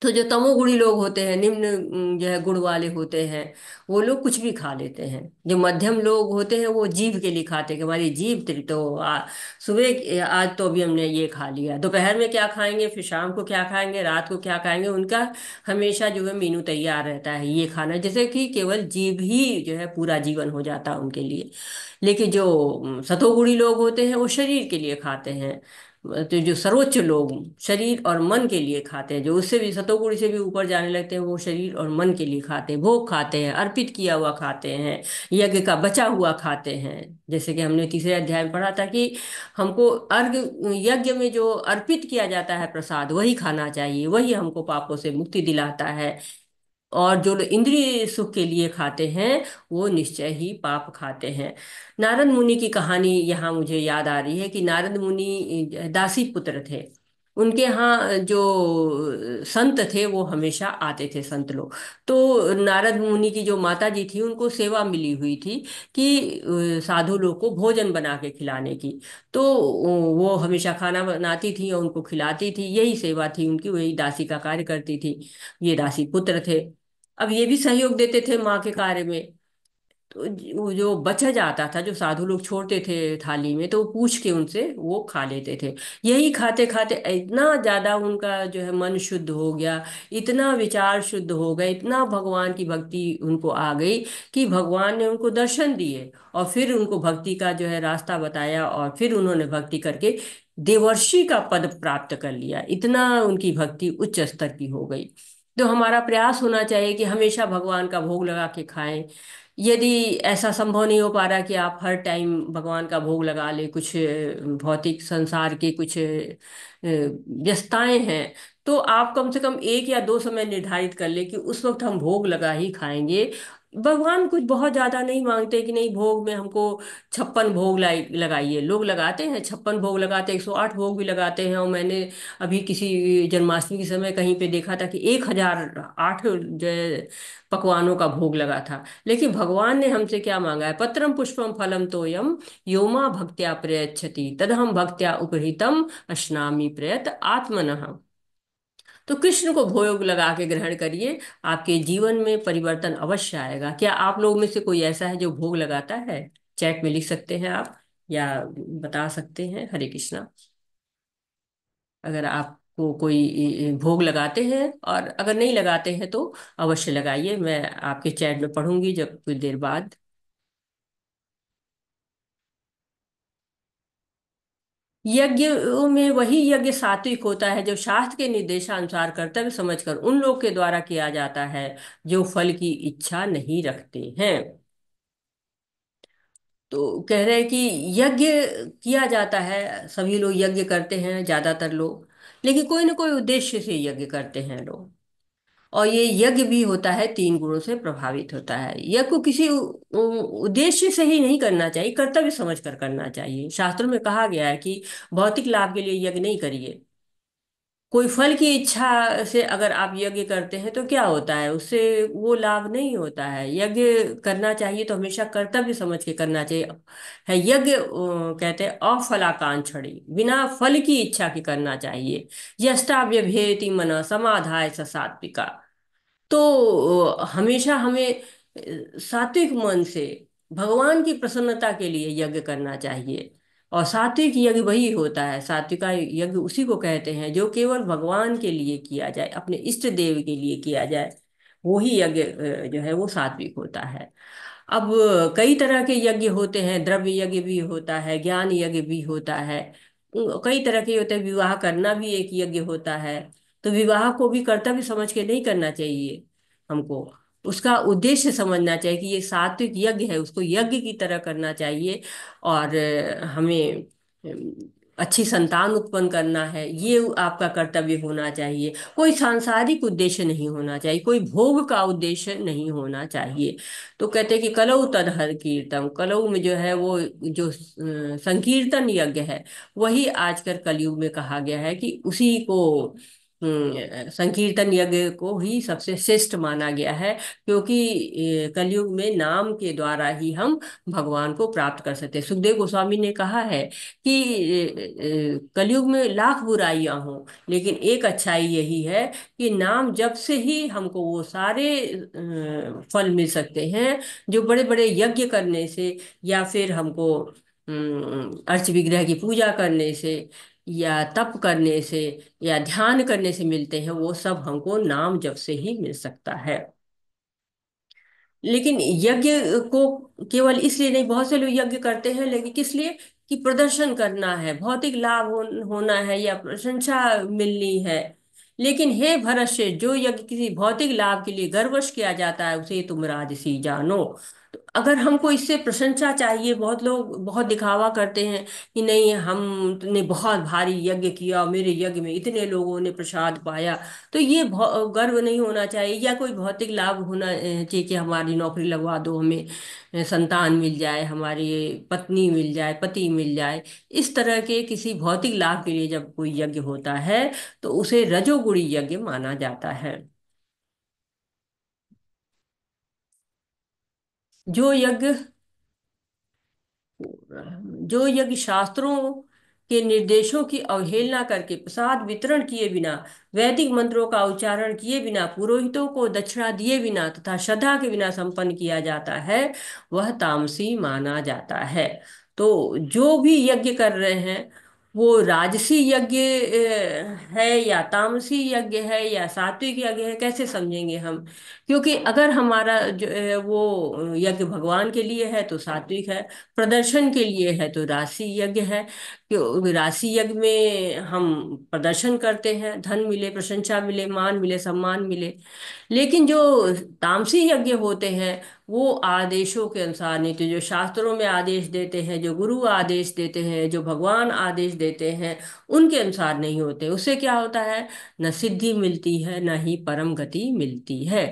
तो जो तमोगुणी लोग होते हैं, निम्न जो है गुण वाले होते हैं, वो लोग कुछ भी खा लेते हैं। जो मध्यम लोग होते हैं वो जीभ के लिए खाते हैं कि हमारी जीभ तो आज तो अभी हमने ये खा लिया, दोपहर में क्या खाएंगे, फिर शाम को क्या खाएंगे, रात को क्या खाएंगे, उनका हमेशा जो है मेनू तैयार रहता है ये खाना, जैसे कि केवल जीभ ही जो है पूरा जीवन हो जाता है उनके लिए। लेकिन जो सतोगुणी लोग होते हैं वो शरीर के लिए खाते हैं। तो जो सर्वोच्च लोग शरीर और मन के लिए खाते हैं, जो उससे भी सतोगुणी से भी ऊपर जाने लगते हैं, वो शरीर और मन के लिए खाते हैं, भोग खाते हैं, अर्पित किया हुआ खाते हैं, यज्ञ का बचा हुआ खाते हैं। जैसे कि हमने तीसरे अध्याय में पढ़ा था कि हमको अर्घ, यज्ञ में जो अर्पित किया जाता है प्रसाद, वही खाना चाहिए, वही हमको पापों से मुक्ति दिलाता है। और जो लोग इंद्रिय सुख के लिए खाते हैं, वो निश्चय ही पाप खाते हैं। नारद मुनि की कहानी यहाँ मुझे याद आ रही है कि नारद मुनि दासी पुत्र थे। उनके यहाँ जो संत थे वो हमेशा आते थे, संत लोग। तो नारद मुनि की जो माता जी थी उनको सेवा मिली हुई थी कि साधु लोग को भोजन बना के खिलाने की। तो वो हमेशा खाना बनाती थी और उनको खिलाती थी, यही सेवा थी उनकी, वही दासी का कार्य करती थी। ये दासी पुत्र थे। अब ये भी सहयोग देते थे माँ के कार्य में। तो वो जो बच जाता था, जो साधु लोग छोड़ते थे थाली में, तो वो पूछ के उनसे वो खा लेते थे। यही खाते खाते इतना ज्यादा उनका जो है मन शुद्ध हो गया, इतना विचार शुद्ध हो गए, इतना भगवान की भक्ति उनको आ गई कि भगवान ने उनको दर्शन दिए और फिर उनको भक्ति का जो है रास्ता बताया, और फिर उन्होंने भक्ति करके देवर्षि का पद प्राप्त कर लिया। इतना उनकी भक्ति उच्च स्तर की हो गई। तो हमारा प्रयास होना चाहिए कि हमेशा भगवान का भोग लगा के खाएं। यदि ऐसा संभव नहीं हो पा रहा कि आप हर टाइम भगवान का भोग लगा ले, कुछ भौतिक संसार के कुछ व्यस्तताएं हैं, तो आप कम से कम 1 या 2 समय निर्धारित कर ले कि उस वक्त हम भोग लगा ही खाएंगे। भगवान कुछ बहुत ज्यादा नहीं मांगते कि नहीं भोग में हमको 56 भोग लगाइए। लोग लगाते हैं 56 भोग, लगाते 108 भोग भी लगाते हैं। और मैंने अभी किसी जन्माष्टमी के समय कहीं पे देखा था कि 1008 जो है पकवानों का भोग लगा था। लेकिन भगवान ने हमसे क्या मांगा है? पत्रम पुष्पम फलम तोयम यो मां भक्त्या प्रयच्छति तदहम भक्त्या उपहृतम अश्नामि प्रयत आत्मनः। तो कृष्ण को भोग लगा के ग्रहण करिए, आपके जीवन में परिवर्तन अवश्य आएगा। क्या आप लोग में से कोई ऐसा है जो भोग लगाता है? चैट में लिख सकते हैं आप, या बता सकते हैं। हरे कृष्णा। अगर आपको कोई भोग लगाते हैं, और अगर नहीं लगाते हैं तो अवश्य लगाइए, मैं आपके चैट में पढ़ूंगी जब कुछ देर बाद। यज्ञ में वही यज्ञ सात्विक होता है जो शास्त्र के निर्देशानुसार कर्तव्य समझकर उन लोग के द्वारा किया जाता है जो फल की इच्छा नहीं रखते हैं। तो कह रहे हैं कि यज्ञ किया जाता है, सभी लोग यज्ञ करते हैं, ज्यादातर लोग, लेकिन कोई ना कोई उद्देश्य से यज्ञ करते हैं लोग। और ये यज्ञ भी होता है, तीन गुणों से प्रभावित होता है। यज्ञ को किसी उद्देश्य से ही नहीं करना चाहिए, कर्तव्य समझ कर करना चाहिए। शास्त्रों में कहा गया है कि भौतिक लाभ के लिए यज्ञ नहीं करिए। कोई फल की इच्छा से अगर आप यज्ञ करते हैं तो क्या होता है, उससे वो लाभ नहीं होता है। यज्ञ करना चाहिए तो हमेशा कर्तव्य समझ के करना चाहिए। है यज्ञ कहते हैं अफलाकांक्षी, बिना फल की इच्छा के करना चाहिए। यष्टाव्यभेति मन समाधाय स सात्विका। तो हमेशा हमें सात्विक मन से भगवान की प्रसन्नता के लिए यज्ञ करना चाहिए। और सात्विक यज्ञ वही होता है, सात्विका यज्ञ उसी को कहते हैं जो केवल भगवान के लिए किया जाए, अपने इष्ट देव के लिए किया जाए। वही यज्ञ जो है वो सात्विक होता है। अब कई तरह के यज्ञ होते हैं, द्रव्य यज्ञ भी होता है, ज्ञान यज्ञ भी होता है। कई तरह के होते हैं, विवाह करना भी एक यज्ञ होता है। तो विवाह को भी कर्तव्य समझ के नहीं करना चाहिए हमको, उसका उद्देश्य समझना चाहिए कि ये सात्विक यज्ञ है, उसको यज्ञ की तरह करना चाहिए। और हमें अच्छी संतान उत्पन्न करना है, ये आपका कर्तव्य होना चाहिए। कोई सांसारिक उद्देश्य नहीं होना चाहिए, कोई भोग का उद्देश्य नहीं होना चाहिए। तो कहते हैं कि कलौ तदहर कीर्तन, कलौ में जो है वो जो संकीर्तन यज्ञ है, वही आजकल कलयुग में कहा गया है कि उसी को संकीर्तन यज्ञ को ही सबसे श्रेष्ठ माना गया है। क्योंकि कलयुग में नाम के द्वारा ही हम भगवान को प्राप्त कर सकते हैं। सुखदेव गोस्वामी ने कहा है कि कलयुग में लाख बुराइयां हों, लेकिन एक अच्छाई यही है कि नाम जप से ही हमको वो सारे फल मिल सकते हैं जो बड़े बड़े यज्ञ करने से, या फिर हमको अर्च विग्रह की पूजा करने से, या तप करने से, या ध्यान करने से मिलते हैं। वो सब हमको नाम जप से ही मिल सकता है। लेकिन यज्ञ को केवल इसलिए नहीं, बहुत से लोग यज्ञ करते हैं लेकिन किस लिए, कि प्रदर्शन करना है, भौतिक लाभ होना है, या प्रशंसा मिलनी है। लेकिन हे भरत, जो यज्ञ किसी भौतिक लाभ के लिए गर्वश किया जाता है उसे तुम राजसी जानो। तो अगर हमको इससे प्रशंसा चाहिए, बहुत लोग बहुत दिखावा करते हैं कि नहीं हमने बहुत भारी यज्ञ किया, मेरे यज्ञ में इतने लोगों ने प्रसाद पाया। तो ये गर्व नहीं होना चाहिए, या कोई भौतिक लाभ होना चाहिए कि हमारी नौकरी लगवा दो, हमें संतान मिल जाए, हमारी पत्नी मिल जाए, पति मिल जाए। इस तरह के किसी भौतिक लाभ के लिए जब कोई यज्ञ होता है तो उसे रजोगुणी यज्ञ माना जाता है। जो यज्ञ जो यज्ञ शास्त्रों के निर्देशों की अवहेलना करके प्रसाद वितरण किए बिना, वैदिक मंत्रों का उच्चारण किए बिना, पुरोहितों को दक्षिणा दिए बिना तथा श्रद्धा के बिना संपन्न किया जाता है, वह तामसी माना जाता है। तो जो भी यज्ञ कर रहे हैं वो राजसी यज्ञ है या तामसी यज्ञ है या सात्विक यज्ञ है, कैसे समझेंगे हम? क्योंकि अगर हमारा जो वो यज्ञ भगवान के लिए है तो सात्विक है, प्रदर्शन के लिए है तो राशि यज्ञ है। क्यों राशि यज्ञ में हम प्रदर्शन करते हैं, धन मिले, प्रशंसा मिले, मान मिले, सम्मान मिले। लेकिन जो तामसी यज्ञ होते हैं वो आदेशों के अनुसार नहीं, तो जो शास्त्रों में आदेश देते हैं, जो गुरु आदेश देते हैं, जो भगवान आदेश देते हैं, उनके अनुसार नहीं होते। उससे क्या होता है, न सिद्धि मिलती है, न ही परम गति मिलती है।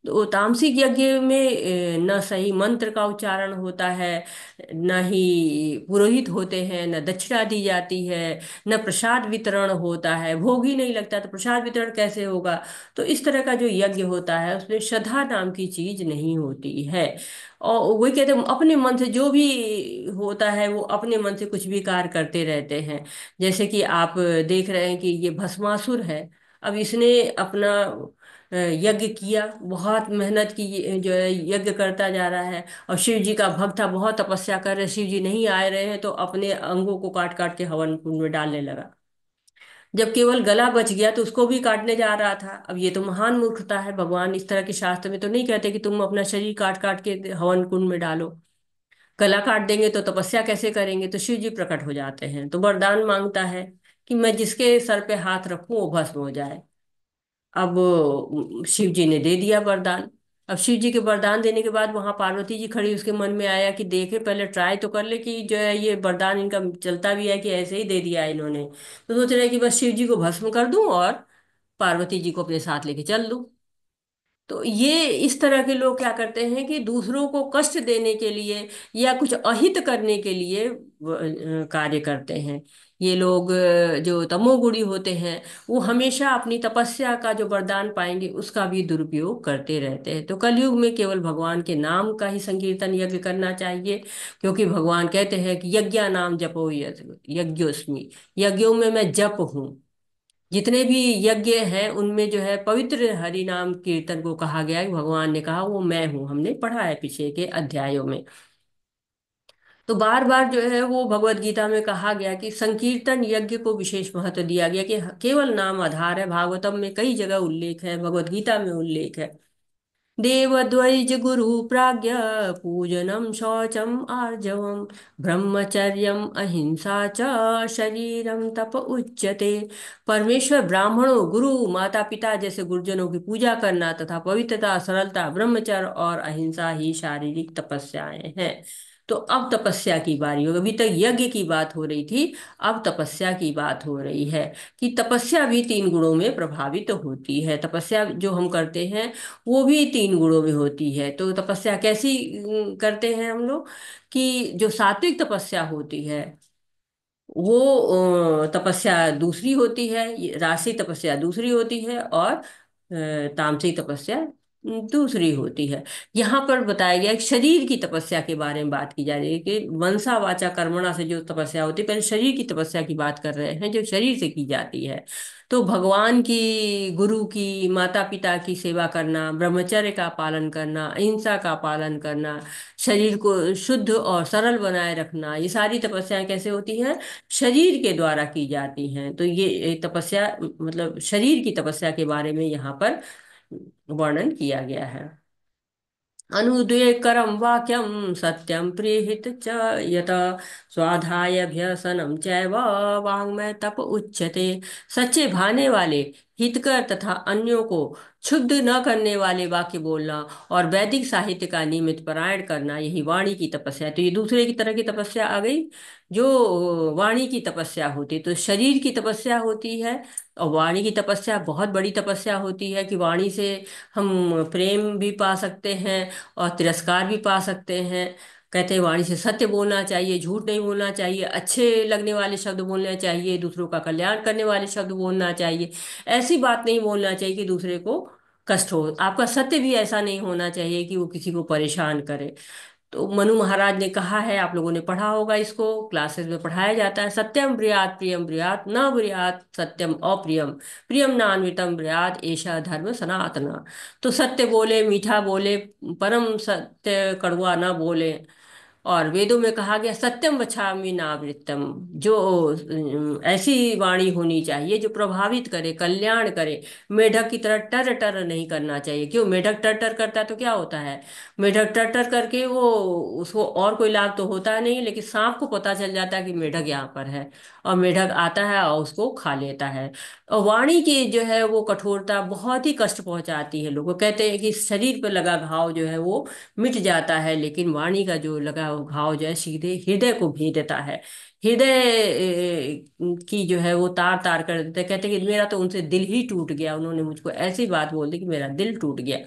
तो तामसिक यज्ञ में न सही मंत्र का उच्चारण होता है, न ही पुरोहित होते हैं, न दक्षिणा दी जाती है, न प्रसाद वितरण होता है। भोग ही नहीं लगता तो प्रसाद वितरण कैसे होगा? तो इस तरह का जो यज्ञ होता है उसमें श्रद्धा नाम की चीज नहीं होती है। और वही कहते हैं अपने मन से जो भी होता है वो अपने मन से कुछ भी कार्य करते रहते हैं। जैसे कि आप देख रहे हैं कि ये भस्मासुर है, अब इसने अपना यज्ञ किया, बहुत मेहनत की, जो है यज्ञ करता जा रहा है। और शिव जी का भक्त था, बहुत तपस्या कर रहे, शिव जी नहीं आ रहे हैं, तो अपने अंगों को काट काट के हवन कुंड में डालने लगा। जब केवल गला बच गया तो उसको भी काटने जा रहा था। अब ये तो महान मूर्खता है, भगवान इस तरह के शास्त्र में तो नहीं कहते कि तुम अपना शरीर काट काट के हवन कुंड में डालो। गला काट देंगे तो तपस्या कैसे करेंगे? तो शिव जी प्रकट हो जाते हैं, तो वरदान मांगता है कि मैं जिसके सर पे हाथ रखूं वो भस्म हो जाए। अब शिव जी ने दे दिया वरदान। अब शिव जी के वरदान देने के बाद वहां पार्वती जी खड़ी, उसके मन में आया कि देखे पहले ट्राई तो कर ले कि जो है ये वरदान इनका चलता भी है कि ऐसे ही दे दिया है इन्होंने। तो सोच रहे कि बस शिव जी को भस्म कर दूं और पार्वती जी को अपने साथ लेके चल दूं। तो ये इस तरह के लोग क्या करते हैं कि दूसरों को कष्ट देने के लिए या कुछ अहित करने के लिए कार्य करते हैं। ये लोग जो तमोगुणी होते हैं, वो हमेशा अपनी तपस्या का जो वरदान पाएंगे उसका भी दुरुपयोग करते रहते हैं। तो कलयुग में केवल भगवान के नाम का ही संकीर्तन यज्ञ करना चाहिए, क्योंकि भगवान कहते हैं कि यज्ञा नाम जपो यज्ञोस्मि, यज्ञों में मैं जप हूँ। जितने भी यज्ञ हैं उनमें जो है पवित्र हरि नाम कीर्तन को कहा गया है, भगवान ने कहा वो मैं हूं, हमने पढ़ा है पीछे के अध्यायों में। तो बार बार जो है वो भगवत गीता में कहा गया कि संकीर्तन यज्ञ को विशेष महत्व दिया गया, कि केवल नाम आधार है। भागवतम में कई जगह उल्लेख है, भगवत गीता में उल्लेख है। देवद्वैज गुरु प्राज्ञ पूजनम शौचम आर्जवम ब्रह्मचर्यम अहिंसा च शरीरम तप उच्यते। परमेश्वर, ब्राह्मणों, गुरु, माता पिता जैसे गुरुजनों की पूजा करना तथा पवित्रता, सरलता, ब्रह्मचर्य और अहिंसा ही शारीरिक तपस्याएं हैं। तो अब तपस्या की बारी होगी। अभी तक यज्ञ की बात हो रही थी, अब तपस्या की बात हो रही है कि तपस्या भी तीन गुणों में प्रभावित होती है। तपस्या जो हम करते हैं वो भी तीन गुणों में होती है। तो तपस्या कैसी करते हैं हम लोग? कि जो सात्विक तपस्या होती है वो तपस्या दूसरी होती है, ये राशि तपस्या दूसरी होती है, और तामसिक तपस्या दूसरी होती है। यहाँ पर बताया गया है कि शरीर की तपस्या के बारे में बात की जा रही है, कि मनसा वाचा कर्मणा से जो तपस्या होती है, पहले शरीर की तपस्या की बात कर रहे हैं, जो शरीर से की जाती है। तो भगवान की, गुरु की, माता पिता की सेवा करना, ब्रह्मचर्य का पालन करना, अहिंसा का पालन करना, शरीर को शुद्ध और सरल बनाए रखना, ये सारी तपस्याएं कैसे होती हैं? शरीर के द्वारा की जाती हैं। तो ये एक तपस्या, मतलब शरीर की तपस्या के बारे में यहाँ पर वर्णन किया गया है। अनुद्वेगकरं वाक्यं सत्यं प्रीहित च यत स्वाध्यायाभ्यसनं चैव वाङ्मय तप उच्यते। सच्चे भाने वाले, हितकर तथा अन्यों को क्षुब्ध न करने वाले वाक्य बोलना और वैदिक साहित्य का नियमित पारायण करना, यही वाणी की तपस्या है। तो ये दूसरे की तरह की तपस्या आ गई, जो वाणी की तपस्या होती है। तो शरीर की तपस्या होती है, और वाणी की तपस्या बहुत बड़ी तपस्या होती है, कि वाणी से हम प्रेम भी पा सकते हैं और तिरस्कार भी पा सकते हैं। कहते हैं वाणी से सत्य बोलना चाहिए, झूठ नहीं बोलना चाहिए, अच्छे लगने वाले शब्द बोलने चाहिए, दूसरों का कल्याण करने वाले शब्द बोलना चाहिए। ऐसी बात नहीं बोलना चाहिए कि दूसरे को कष्ट हो। आपका सत्य भी ऐसा नहीं होना चाहिए कि वो किसी को परेशान करे। तो मनु महाराज ने कहा है, आप लोगों ने पढ़ा होगा, इसको क्लासेस में पढ़ाया जाता है, सत्यम ब्रूयात प्रियम ब्रूयात न ब्रूयात सत्यम अप्रियम, प्रियम नान्वितम ब्रूयात ऐसा धर्म सनातना। तो सत्य बोले, मीठा बोले, परम सत्य कड़वा ना बोले। और वेदों में कहा गया सत्यम वचामी नावृतम, जो ऐसी वाणी होनी चाहिए जो प्रभावित करे, कल्याण करे। मेढक की तरह टर टर नहीं करना चाहिए। क्यों? मेढक टर टर करता है तो क्या होता है? मेढक टर टर करके वो, उसको और कोई लाभ तो होता नहीं, लेकिन सांप को पता चल जाता है कि मेढक यहाँ पर है, और मेढक आता है और उसको खा लेता है। और वाणी की जो है वो कठोरता बहुत ही कष्ट पहुंचाती है लोगों को। कहते हैं कि शरीर पर लगा घाव जो है वो मिट जाता है, लेकिन वाणी का जो लगा घाव जो है सीधे हृदय को भेदता है। हृदय की जो है वो तार तार कर देता है। कहते हैं कि मेरा तो उनसे दिल ही टूट गया, उन्होंने मुझको ऐसी बात बोल दी कि मेरा दिल टूट गया।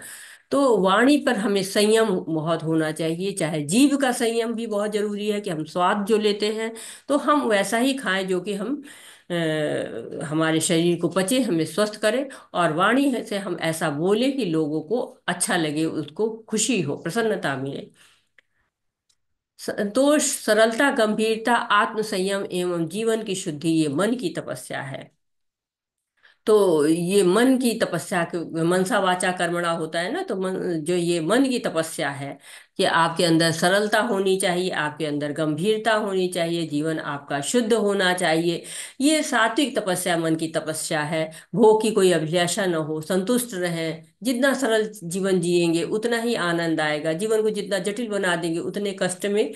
तो वाणी पर हमें संयम बहुत होना चाहिए। चाहे जीभ का संयम भी बहुत जरूरी है, कि हम स्वाद जो लेते हैं तो हम वैसा ही खाएं जो कि हम हमारे शरीर को पचे, हमें स्वस्थ करे। और वाणी से हम ऐसा बोले कि लोगों को अच्छा लगे, उसको खुशी हो, प्रसन्नता मिले। संतोष, सरलता, गंभीरता, आत्म संयम एवं जीवन की शुद्धि, ये मन की तपस्या है। तो ये मन की तपस्या के, मनसा वाचा कर्मणा होता है ना, तो जो ये मन की तपस्या है कि आपके अंदर सरलता होनी चाहिए, आपके अंदर गंभीरता होनी चाहिए, जीवन आपका शुद्ध होना चाहिए। ये सात्विक तपस्या मन की तपस्या है। भोग की कोई अभिलाषा न हो, संतुष्ट रहें। जितना सरल जीवन जिएंगे उतना ही आनंद आएगा, जीवन को जितना जटिल बना देंगे उतने कष्ट में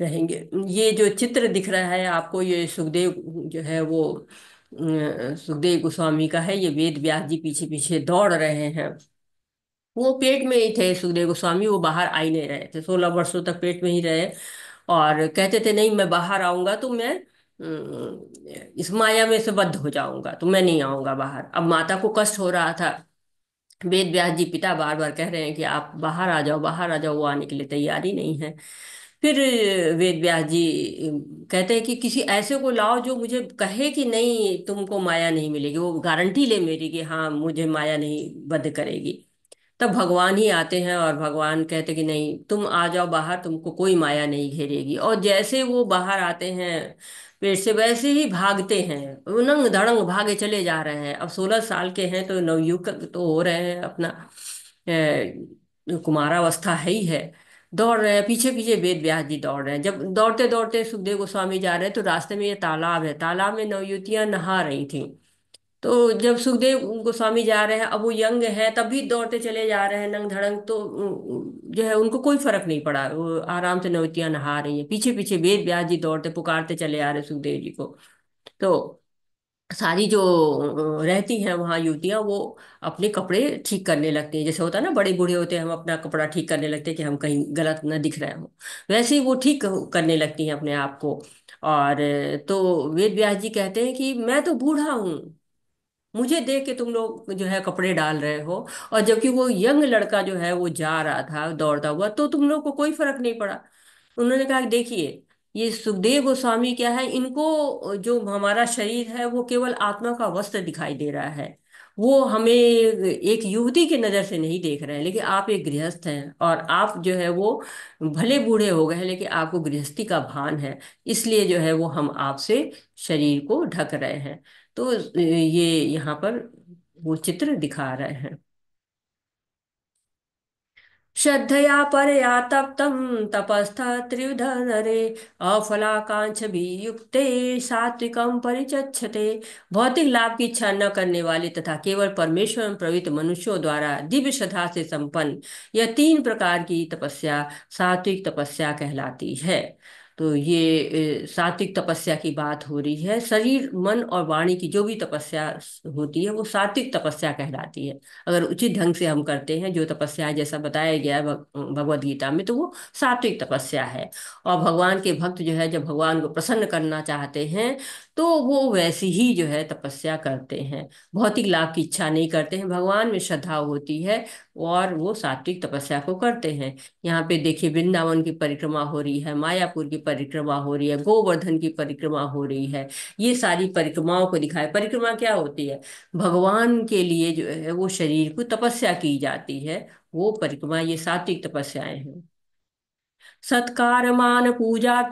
रहेंगे। ये जो चित्र दिख रहा है आपको, ये सुखदेव जो है वो सुखदेव गोस्वामी का है। ये वेद व्यास जी पीछे पीछे दौड़ रहे हैं। वो पेट में ही थे सुखदेव गोस्वामी, वो बाहर आ ही नहीं रहे थे, 16 वर्षों तक पेट में ही रहे। और कहते थे नहीं, मैं बाहर आऊंगा तो मैं इस माया में से बद्ध हो जाऊंगा, तो मैं नहीं आऊंगा बाहर। अब माता को कष्ट हो रहा था। वेद व्यास जी पिता बार बार कह रहे हैं कि आप बाहर आ जाओ, बाहर आ जाओ, वो आने के लिए तैयार ही नहीं है। फिर वेद व्यास जी कहते हैं कि किसी ऐसे को लाओ जो मुझे कहे कि नहीं, तुमको माया नहीं मिलेगी, वो गारंटी ले मेरी कि हाँ मुझे माया नहीं बद्ध करेगी। तब भगवान ही आते हैं और भगवान कहते कि नहीं, तुम आ जाओ बाहर, तुमको कोई माया नहीं घेरेगी। और जैसे वो बाहर आते हैं पेट से, वैसे ही भागते हैं, उनंग धड़ंग भागे चले जा रहे हैं। अब 16 साल के हैं तो नवयुवक तो हो रहे हैं, अपना कुमारावस्था है ही है। दौड़ रहे हैं, पीछे पीछे वेद व्यास जी दौड़ रहे हैं। जब दौड़ते दौड़ते सुखदेव गोस्वामी जा रहे हैं तो रास्ते में ये तालाब है, तालाब में नवयुवतियां नहा रही थी। तो जब सुखदेव गोस्वामी जा रहे हैं, अब वो यंग है तब भी दौड़ते चले जा रहे हैं नंग धड़ंग, तो जो है उनको कोई फर्क नहीं पड़ा, वो आराम से नवतियां नहा रही हैं। पीछे पीछे वेद व्यास जी दौड़ते पुकारते चले आ रहे सुखदेव जी को। तो सारी जो रहती हैं वहाँ युवतियां, वो अपने कपड़े ठीक करने लगती हैं। जैसे होता है ना, बड़े बूढ़े होते हैं, हम अपना कपड़ा ठीक करने लगते हैं कि हम कहीं गलत न दिख रहे हो, वैसे ही वो ठीक करने लगती हैं अपने आप को। और तो वेद व्यास जी कहते हैं कि मैं तो बूढ़ा हूँ, मुझे देख के तुम लोग जो है कपड़े डाल रहे हो। और जबकि वो यंग लड़का जो है वो जा रहा था दौड़ता हुआ, तो तुम लोग को कोई फर्क नहीं पड़ा। उन्होंने कहा कि देखिए, ये सुखदेव गोस्वामी क्या है, इनको जो हमारा शरीर है वो केवल आत्मा का वस्त्र दिखाई दे रहा है। वो हमें एक युवती की नजर से नहीं देख रहे हैं। लेकिन आप एक गृहस्थ हैं, और आप जो है वो भले बूढ़े हो गए हैं लेकिन आपको गृहस्थी का भान है, इसलिए जो है वो हम आपसे शरीर को ढक रहे हैं। तो ये यहाँ पर वो चित्र दिखा रहे हैं। श्रद्धया परया तप्तं तपस्थ त्रिविध नरे, अफलाकांक्ष भी युक्ते सात्विकं परिचच्छते। भौतिक लाभ की इच्छा न करने वाले तथा केवल परमेश्वर में प्रवृत्त मनुष्यों द्वारा दिव्य श्रद्धा से संपन्न यह 3 प्रकार की तपस्या सात्विक तपस्या कहलाती है। तो ये सात्विक तपस्या की बात हो रही है। शरीर मन और वाणी की जो भी तपस्या होती है वो सात्विक तपस्या कहलाती है। अगर उचित ढंग से हम करते हैं जो तपस्या जैसा बताया गया है भगवत गीता में, तो वो सात्विक तपस्या है। और भगवान के भक्त जो है, जब भगवान को प्रसन्न करना चाहते हैं तो वो वैसी ही जो है तपस्या करते हैं। भौतिक लाभ की इच्छा नहीं करते हैं, भगवान में श्रद्धा होती है, और वो सात्विक तपस्या को करते हैं। यहाँ पे देखिए, वृंदावन की परिक्रमा हो रही है, मायापुर की परिक्रमा हो रही है, गोवर्धन की परिक्रमा हो रही है। ये सारी परिक्रमाओं को दिखाए। परिक्रमा क्या होती है? भगवान के लिए जो है वो शरीर को तपस्या की जाती है, वो परिक्रमा, ये सात्विक तपस्याएं हैं। सत्कारमान पूजाथ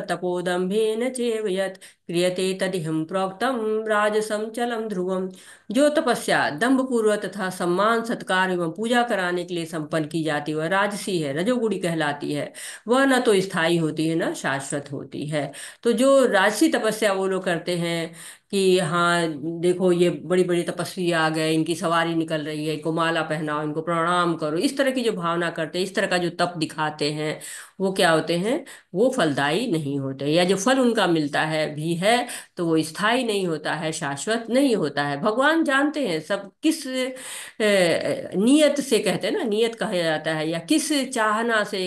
तपोदम्भेन चैव यत् क्रियते तदिहं प्रोक्तम राजसं चलम ध्रुवम। जो तपस्या दंभ पूर्वक तथा सम्मान सत्कार एवं पूजा कराने के लिए संपन्न की जाती है वह राजसी है, रजोगुणी कहलाती है। वह न तो स्थायी होती है न शाश्वत होती है। तो जो राजसी तपस्या वो लोग करते हैं कि हाँ देखो ये बड़ी बड़ी तपस्वी आ गए, इनकी सवारी निकल रही है, इनको माला पहनाओ, इनको प्रणाम करो, इस तरह की जो भावना करते हैं, इस तरह का जो तप दिखाते हैं, वो क्या होते हैं? वो फलदायी नहीं होते, या जो फल उनका मिलता है भी है तो वो स्थायी नहीं होता है, शाश्वत नहीं होता है। भगवान जानते हैं सब किस नियत से, कहते हैं ना नियत कहा जाता है, या किस चाहना से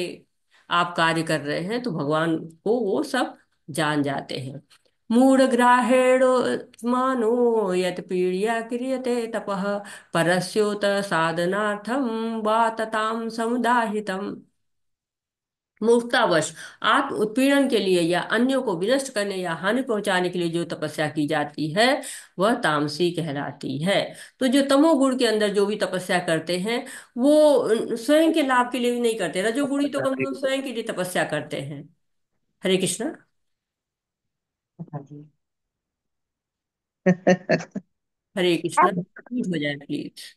आप कार्य कर रहे हैं, तो भगवान को वो सब जान जाते हैं। मूढ़ग्राहेण मानो यत् पीड़या क्रियते तपः परस्योत साधनार्थम वा तताम समुदाहितम। मूर्खतावश आत्म उत्पीड़न के लिए या अन्यों को विनष्ट करने या हानि पहुंचाने के लिए जो तपस्या की जाती है वह तामसी कहलाती है। तो जो तमोगुण के अंदर जो भी तपस्या करते हैं वो स्वयं के लाभ के लिए भी नहीं करते। रजोगुणी तो कम से कम स्वयं के लिए तपस्या करते हैं। हरे कृष्णा। हाँ जी। हरे कृष्ण, म्यूट हो जाए प्लीज।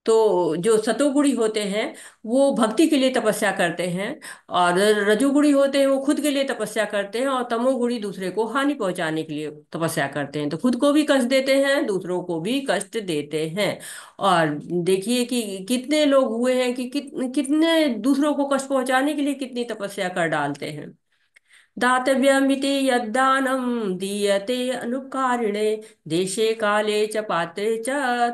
तो जो सतोगुणी होते हैं वो भक्ति के लिए तपस्या करते हैं, और रजोगुणी होते हैं वो खुद के लिए तपस्या करते हैं, और तमोगुणी दूसरे को हानि पहुंचाने के लिए तपस्या करते हैं, तो खुद को भी कष्ट देते हैं, दूसरों को भी कष्ट देते हैं। और देखिए कि कितने लोग हुए हैं कि कितने दूसरों को कष्ट पहुंचाने के लिए कितनी तपस्या कर डालते हैं। दातव्यमिति यद्दानं दीयते अनुकारिणे, देशे काले च पात्रे च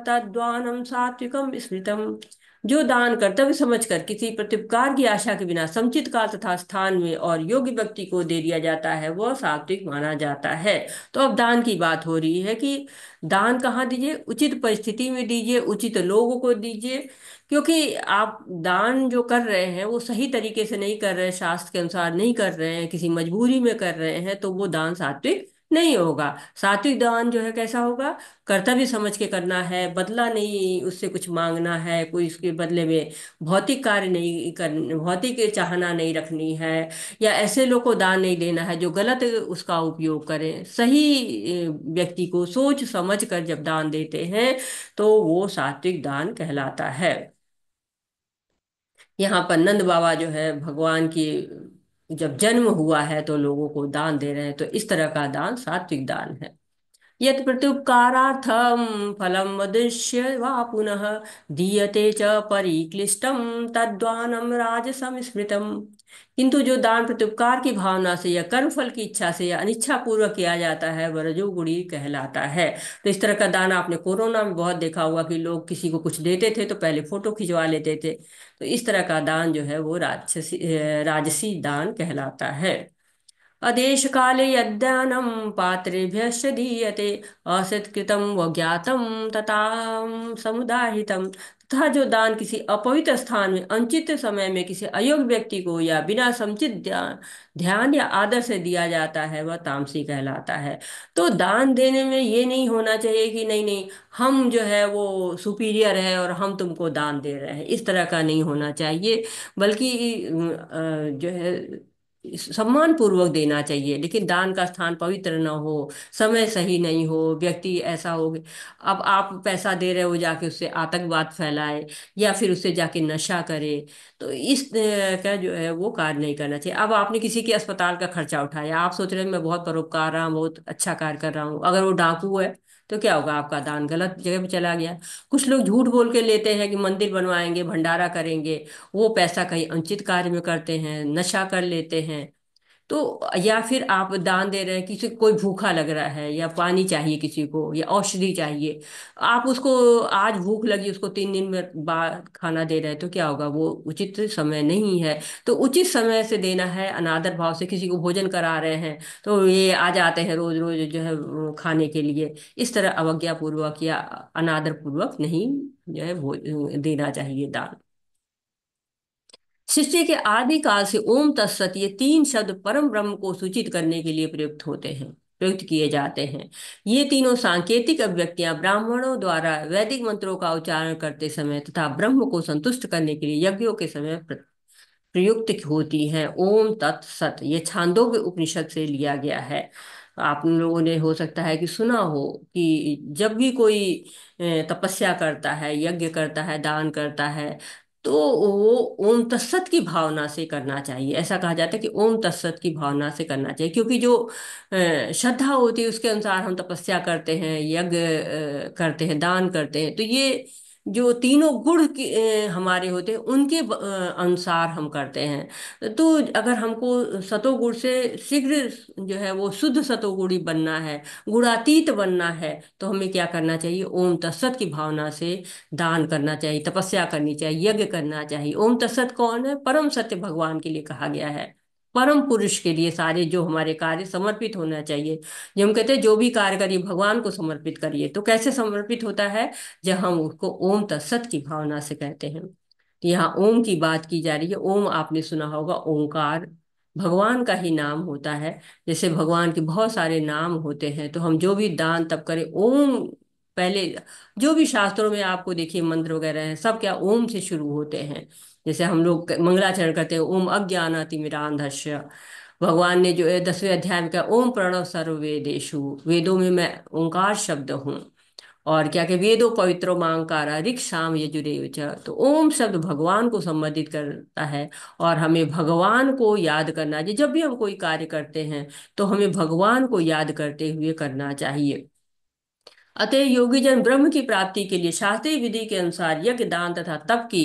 तद्दानं सात्विकं स्मृतम्। जो दान कर्तव्य समझकर किसी प्रत्युपकार की आशा के बिना समुचित काल तथा स्थान में और योग्य व्यक्ति को दे दिया जाता है वह सात्विक माना जाता है। तो अब दान की बात हो रही है कि दान कहाँ दीजिए, उचित परिस्थिति में दीजिए, उचित लोगों को दीजिए। क्योंकि आप दान जो कर रहे हैं वो सही तरीके से नहीं कर रहे हैं, शास्त्र के अनुसार नहीं कर रहे हैं, किसी मजबूरी में कर रहे हैं, तो वो दान सात्विक नहीं होगा। सात्विक दान जो है कैसा होगा, कर्तव्य समझ के करना है, बदला नहीं उससे कुछ मांगना है, कोई उसके बदले में भौतिक कार्य नहीं कर, भौतिक चाहना नहीं रखनी है, या ऐसे लोग को दान नहीं देना है जो गलत उसका उपयोग करें। सही व्यक्ति को सोच समझ कर जब दान देते हैं तो वो सात्विक दान कहलाता है। यहाँ पर नंद बाबा जो है भगवान की जब जन्म हुआ है तो लोगों को दान दे रहे हैं, तो इस तरह का दान सात्विक दान है। यत् प्रत्युपकारार्थं फलम् उद्दिश्य वा पुनः दीयते च परिक्लिष्टं तद्दानं राजसं स्मृतम्। किंतु जो दान प्रत्युपकार की भावना से या कर्म फल की इच्छा से या अनिच्छा पूर्वक किया जाता है वह रजोगुणी कहलाता है। तो इस तरह का दान आपने कोरोना में बहुत देखा होगा कि लोग किसी को कुछ देते थे तो पहले फोटो खिंचवा लेते थे। तो इस तरह का दान जो है वो राजसी दान कहलाता है। अदेश काले यद्दानं पात्रेभ्यश्च दीयते असत्कृतं व ज्ञातं तथा समुदाहितं। तथा जो दान किसी अपवित्र स्थान में अनुचित समय में किसी अयोग्य व्यक्ति को या बिना समुचित ध्यान ध्यान या आदर से दिया जाता है वह तामसी कहलाता है। तो दान देने में ये नहीं होना चाहिए कि नहीं नहीं हम जो है वो सुपीरियर है और हम तुमको दान दे रहे हैं, इस तरह का नहीं होना चाहिए। बल्कि जो है सम्मान पूर्वक देना चाहिए, लेकिन दान का स्थान पवित्र ना हो, समय सही नहीं हो, व्यक्ति ऐसा हो अब आप पैसा दे रहे हो जाके उससे आतंकवाद फैलाए या फिर उससे जाके नशा करे, तो इस का जो है वो कार्य नहीं करना चाहिए। अब आपने किसी के अस्पताल का खर्चा उठाया, आप सोच रहे हैं मैं बहुत परोपकार रहा हूँ, बहुत अच्छा कार्य कर रहा हूँ, अगर वो डाकू है तो क्या होगा, आपका दान गलत जगह पे चला गया। कुछ लोग झूठ बोल के लेते हैं कि मंदिर बनवाएंगे, भंडारा करेंगे, वो पैसा कहीं अनुचित कार्य में करते हैं, नशा कर लेते हैं। तो या फिर आप दान दे रहे हैं, किसी कोई भूखा लग रहा है या पानी चाहिए किसी को या औषधि चाहिए, आप उसको आज भूख लगी उसको 3 दिन में बाद खाना दे रहे हैं, तो क्या होगा, वो उचित समय नहीं है। तो उचित समय से देना है, अनादर भाव से किसी को भोजन करा रहे हैं तो ये आ जाते हैं रोज रोज जो है खाने के लिए, इस तरह अवज्ञा पूर्वक या अनादर पूर्वक नहीं जो है देना चाहिए दान। सृष्टि के आदिकाल से ओम तत्सत ये 3 शब्द परम ब्रह्म को सूचित करने के लिए प्रयुक्त होते हैं, प्रयुक्त किए जाते हैं। ये तीनों सांकेतिक अभिव्यक्तियां ब्राह्मणों द्वारा वैदिक मंत्रों का उच्चारण करते समय तथा ब्रह्म को संतुष्ट करने के लिए यज्ञों के समय प्रयुक्त होती हैं। ओम तत्सत ये छांदोग्य उपनिषद से लिया गया है। आप लोगों ने हो सकता है कि सुना हो कि जब भी कोई तपस्या करता है, यज्ञ करता है, दान करता है, तो वो ओम तत्सत की भावना से करना चाहिए। ऐसा कहा जाता है कि ओम तत्सत की भावना से करना चाहिए, क्योंकि जो श्रद्धा होती है उसके अनुसार हम तपस्या करते हैं, यज्ञ करते हैं, दान करते हैं, तो ये जो तीनों गुण हमारे होते हैं उनके अनुसार हम करते हैं। तो अगर हमको सतोगुण से शीघ्र जो है वो शुद्ध सतोगुणी बनना है, गुणातीत बनना है, तो हमें क्या करना चाहिए, ओम तत्सत की भावना से दान करना चाहिए, तपस्या करनी चाहिए, यज्ञ करना चाहिए। ओम तत्सत कौन है, परम सत्य भगवान के लिए कहा गया है, परम पुरुष के लिए सारे जो हमारे कार्य समर्पित होना चाहिए। जो हम कहते हैं जो भी कार्य करिए भगवान को समर्पित करिए, तो कैसे समर्पित होता है, जब हम उसको ओम तत्सत की भावना से कहते हैं। तो यहाँ ओम की बात की जा रही है। ओम आपने सुना होगा, ओंकार भगवान का ही नाम होता है। जैसे भगवान के बहुत सारे नाम होते हैं, तो हम जो भी दान तब करें ओम पहले। जो भी शास्त्रों में आपको देखिए मंत्र वगैरह हैं सब क्या ओम से शुरू होते हैं। जैसे हम लोग मंगलाचरण करते हैं, ओम अज्ञानातिमिरांधस्य, भगवान ने जो है 10वें अध्याय में कहा, ओम प्रणव सर्ववेदेषु, वेदों में मैं ओंकार शब्द हूँ। और क्या कि वेदो पवित्रो मांकारा ऋक् साम यजुरेव च, तो ओम शब्द भगवान को संबोधित करता है। और हमें भगवान को याद करना चाहिए। जब भी हम कोई कार्य करते हैं तो हमें भगवान को याद करते हुए करना चाहिए। अतः योगी जन ब्रह्म की प्राप्ति के लिए शास्त्रीय विधि के अनुसार यज्ञ दान तथा तप की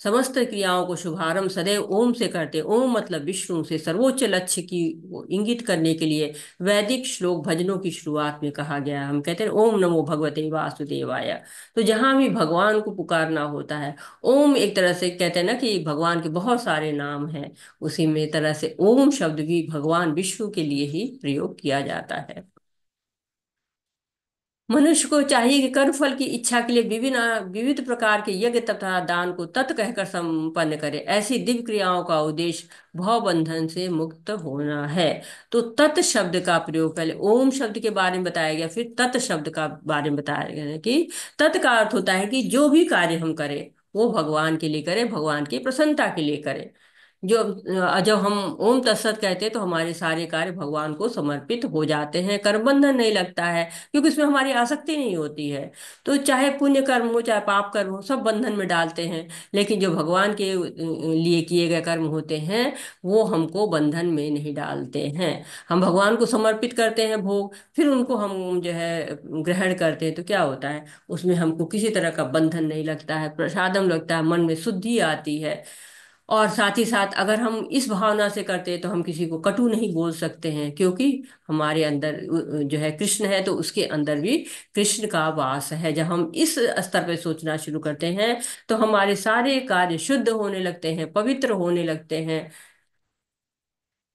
समस्त क्रियाओं को शुभारंभ सदैव ओम से करते। ओम मतलब विष्णु से सर्वोच्च लक्ष्य की वो इंगित करने के लिए वैदिक श्लोक भजनों की शुरुआत में कहा गया है। हम कहते हैं ओम नमो भगवते वासुदेवाय। तो जहां भी भगवान को पुकारना होता है, ओम एक तरह से कहते हैं ना कि भगवान के बहुत सारे नाम हैं, उसी में तरह से ओम शब्द भी भगवान विष्णु के लिए ही प्रयोग किया जाता है। मनुष्य को चाहिए कि कर्मफल की इच्छा के लिए विभिन्न विविध प्रकार के यज्ञ तथा दान को तत् कहकर संपन्न करे। ऐसी दिव्य क्रियाओं का उद्देश्य भव बंधन से मुक्त होना है। तो तत् शब्द का प्रयोग, पहले ओम शब्द के बारे में बताया गया, फिर तत् शब्द का बारे में बताया गया है कि तत् का अर्थ होता है कि जो भी कार्य हम करें वो भगवान के लिए करें, भगवान की प्रसन्नता के लिए करें। जो जब हम ओम तत्सत कहते हैं तो हमारे सारे कार्य भगवान को समर्पित हो जाते हैं, कर्म बंधन नहीं लगता है, क्योंकि उसमें हमारी आसक्ति नहीं होती है। तो चाहे पुण्य कर्म हो चाहे पाप कर्म हो, सब बंधन में डालते हैं। लेकिन जो भगवान के लिए किए गए कर्म होते हैं वो हमको बंधन में नहीं डालते हैं। हम भगवान को समर्पित करते हैं भोग, फिर उनको हम जो है ग्रहण करते हैं, तो क्या होता है उसमें हमको किसी तरह का बंधन नहीं लगता है, प्रसादम लगता है, मन में शुद्धि आती है। और साथ ही साथ अगर हम इस भावना से करते हैं तो हम किसी को कटु नहीं बोल सकते हैं, क्योंकि हमारे अंदर जो है कृष्ण है, तो उसके अंदर भी कृष्ण का वास है। जब हम इस स्तर पे सोचना शुरू करते हैं तो हमारे सारे कार्य शुद्ध होने लगते हैं, पवित्र होने लगते हैं।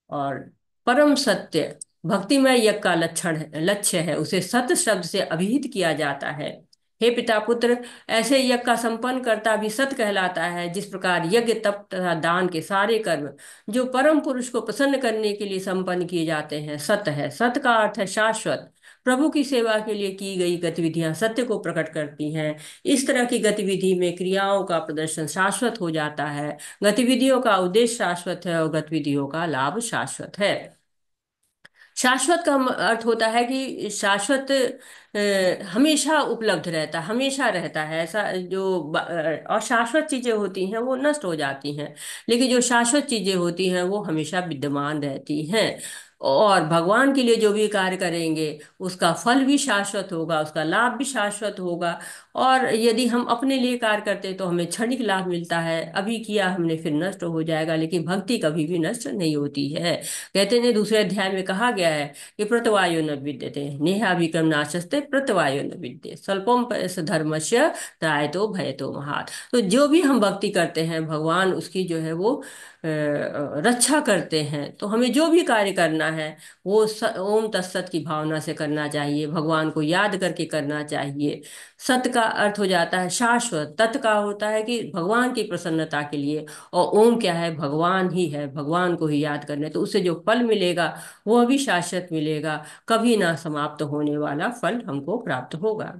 और परम सत्य भक्तिमय यज्ञ का लक्षण है, लक्ष्य है, उसे सत शब्द से अभिहित किया जाता है। हे पिता पुत्र, ऐसे यज्ञ का संपन्न करता भी सत कहलाता है। जिस प्रकार यज्ञ तप तथा दान के सारे कर्म जो परम पुरुष को प्रसन्न करने के लिए संपन्न किए जाते हैं सत है। सत का अर्थ है शाश्वत। प्रभु की सेवा के लिए की गई गतिविधियां सत्य को प्रकट करती हैं। इस तरह की गतिविधि में क्रियाओं का प्रदर्शन शाश्वत हो जाता है। गतिविधियों का उद्देश्य शाश्वत है और गतिविधियों का लाभ शाश्वत है। शाश्वत का अर्थ होता है कि शाश्वत हमेशा उपलब्ध रहता, हमेशा रहता है ऐसा। और शाश्वत चीजें होती हैं वो नष्ट हो जाती हैं, लेकिन जो शाश्वत चीजें होती हैं वो हमेशा विद्यमान रहती हैं। और भगवान के लिए जो भी कार्य करेंगे उसका फल भी शाश्वत होगा, उसका लाभ भी शाश्वत होगा। और यदि हम अपने लिए कार्य करते हैं तो हमें क्षणिक लाभ मिलता है, अभी किया हमने फिर नष्ट हो जाएगा, लेकिन भक्ति कभी भी नष्ट नहीं होती है। कहते हैं 2 अध्याय में कहा गया है कि प्रतवायो न विद्यते नेहा विक्रम नाशस्ते प्रतवायो न विद्ये स्वल्पम धर्मस्य त्रायतो भयतो महात्। तो जो भी हम भक्ति करते हैं भगवान उसकी जो है वो रक्षा करते हैं। तो हमें जो भी कार्य करना है वो ओम तत्सत की भावना से करना चाहिए, भगवान को याद करके करना चाहिए। सत का अर्थ हो जाता है शाश्वत, तत् का होता है कि भगवान की प्रसन्नता के लिए, और ओम क्या है, भगवान ही है, भगवान को ही याद करने, तो उससे जो फल मिलेगा वह भी शाश्वत मिलेगा, कभी ना समाप्त होने वाला फल हमको प्राप्त होगा।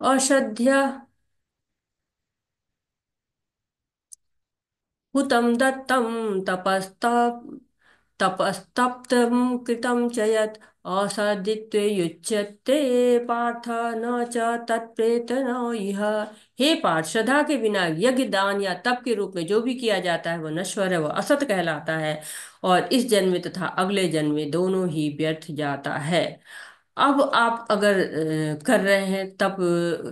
और श्रद्धा हुतं दत्तं तपस्तप तपस्तप्तं कृतं च यत् असदित्वे युज्यते पार्थ न च तत्प्रेतन इह। हे पार्थ, श्रद्धा के बिना यज्ञ दान या तप के रूप में जो भी किया जाता है वह नश्वर है, वह असत कहलाता है, और इस जन्म में तथा अगले जन्म में दोनों ही व्यर्थ जाता है। अब आप अगर कर रहे हैं तप